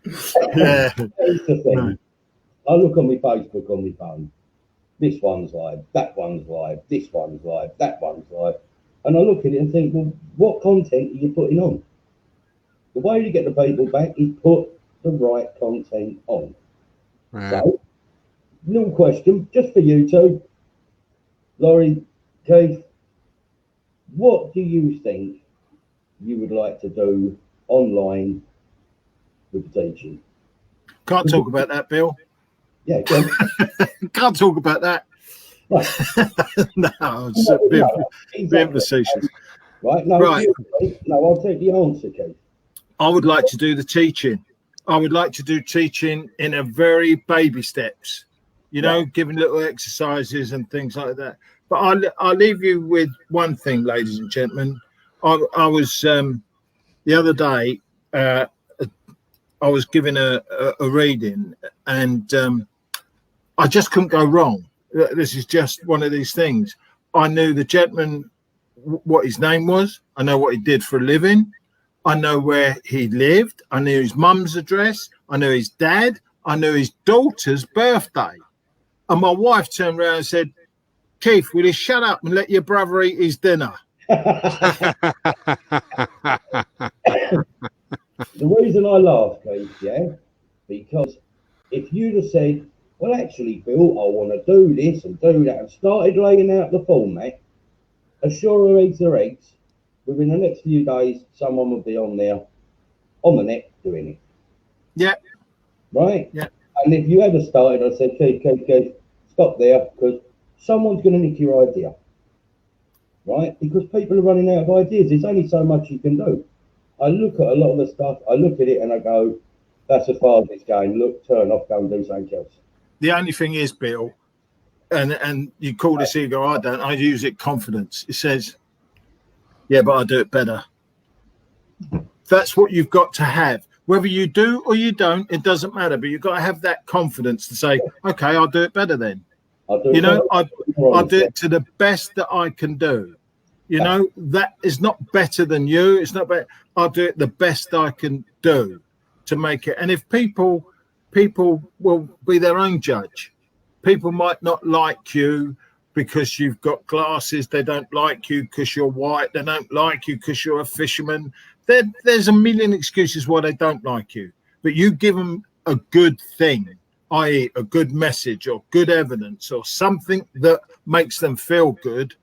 [SPEAKER 3] Here's the thing. I look on my Facebook on my phone. This one's live, that one's live, this one's live, that one's live. And I look at it and think, well, what content are you putting on? The way to get the people back is put the right content on. Right. So, little question, just for you two. Laurie, Keith, what do you think you would like to do online with the teaching?
[SPEAKER 2] Can't talk about that, Bill.
[SPEAKER 3] Yeah, go on.
[SPEAKER 2] Can't talk about that.
[SPEAKER 3] Right.
[SPEAKER 2] No, it's a bit, bit facetious.
[SPEAKER 3] Right, no,
[SPEAKER 2] Right.
[SPEAKER 3] No, I'll take the answer, Keith.
[SPEAKER 2] I would like to do the teaching. I would like to do teaching in a very baby steps, you know, giving little exercises and things like that. But I'll leave you with one thing, ladies and gentlemen. I was the other day, I was given a reading, and I just couldn't go wrong. This is just one of these things. I knew the gentleman, what his name was. I know what he did for a living. I know where he lived. I knew his mum's address. I knew his dad. I knew his daughter's birthday. And my wife turned around and said, Keith, will you shut up and let your brother eat his dinner?
[SPEAKER 3] The reason I laugh, Keith, yeah, because if you'd have said, well, actually, Bill, I want to do this and do that, and started laying out the format, as sure as eggs are eggs, within the next few days, someone would be on there, on the net, doing it.
[SPEAKER 2] Yeah.
[SPEAKER 3] Right?
[SPEAKER 2] Yeah.
[SPEAKER 3] And if you ever started, I said, Keith, stop there, because someone's going to nick your idea. Right? Because people are running out of ideas. There's only so much you can do. I look at a lot of the stuff, I look at it and I go, that's as far as it's going. Look, turn off, go and do something else.
[SPEAKER 2] The only thing is, Bill, and you call this ego, I don't, I use it confidence. It says, yeah, but I do it better. That's what you've got to have. Whether you do or you don't, it doesn't matter. But you've got to have that confidence to say, okay, I'll do it better then. I'll do it to the best that I can do. You know, that is not better than you. It's not better. I'll do it the best I can do to make it. And if people will be their own judge. People might not like you because you've got glasses. They don't like you because you're white. They don't like you because you're a fisherman. There's a million excuses why they don't like you. But you give them a good thing, i.e. a good message or good evidence or something that makes them feel good.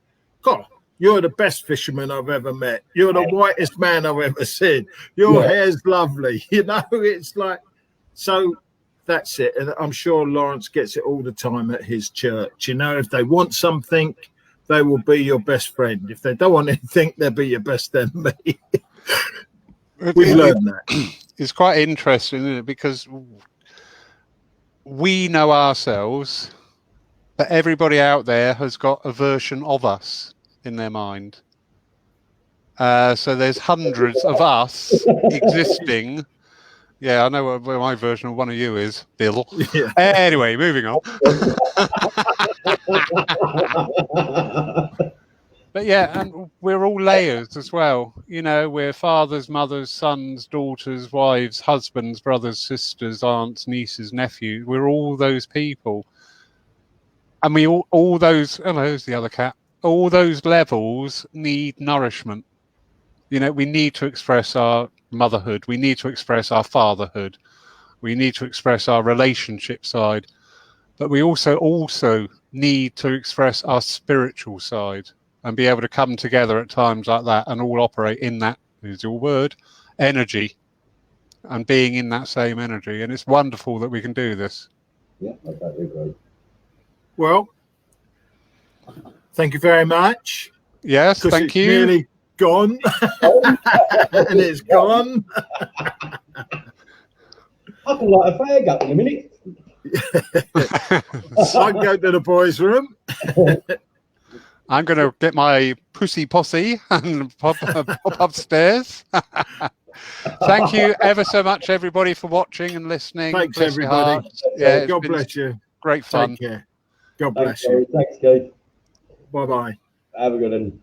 [SPEAKER 2] God, you're the best fisherman I've ever met. You're the whitest man I've ever seen. Your hair's lovely. You know, it's like, so that's it. And I'm sure Lawrence gets it all the time at his church. You know, if they want something, they will be your best friend. If they don't want anything, they'll be your best enemy. We've learned that.
[SPEAKER 1] It's quite interesting, isn't it? Because we know ourselves, but everybody out there has got a version of us in their mind. So there's hundreds of us existing. Yeah, I know where my version of one of you is, Bill. Yeah. Anyway, moving on. But yeah, and we're all layers as well. You know, we're fathers, mothers, sons, daughters, wives, husbands, brothers, sisters, aunts, nieces, nephews. We're all those people. And we all those, oh, there's the other cat. All those levels need nourishment. You know, we need to express our motherhood. We need to express our fatherhood. We need to express our relationship side. But we also need to express our spiritual side and be able to come together at times like that and all operate in that, is your word, energy, and being in that same energy. And it's wonderful that we can do this.
[SPEAKER 3] Yeah, I totally agree.
[SPEAKER 2] Well, thank you very much.
[SPEAKER 1] Yes, thank you.
[SPEAKER 2] Nearly gone. And it's gone.
[SPEAKER 3] I can light a fag up in a minute.
[SPEAKER 2] So I can go to the boys' room.
[SPEAKER 1] I'm going to get my pussy posse and pop upstairs. Thank you ever so much, everybody, for watching and listening.
[SPEAKER 2] Thanks, everybody.
[SPEAKER 1] Yeah,
[SPEAKER 2] God bless you.
[SPEAKER 1] Great fun.
[SPEAKER 2] Take care. God bless you.
[SPEAKER 3] Thanks, Keith.
[SPEAKER 2] Bye-bye.
[SPEAKER 3] Have a good one.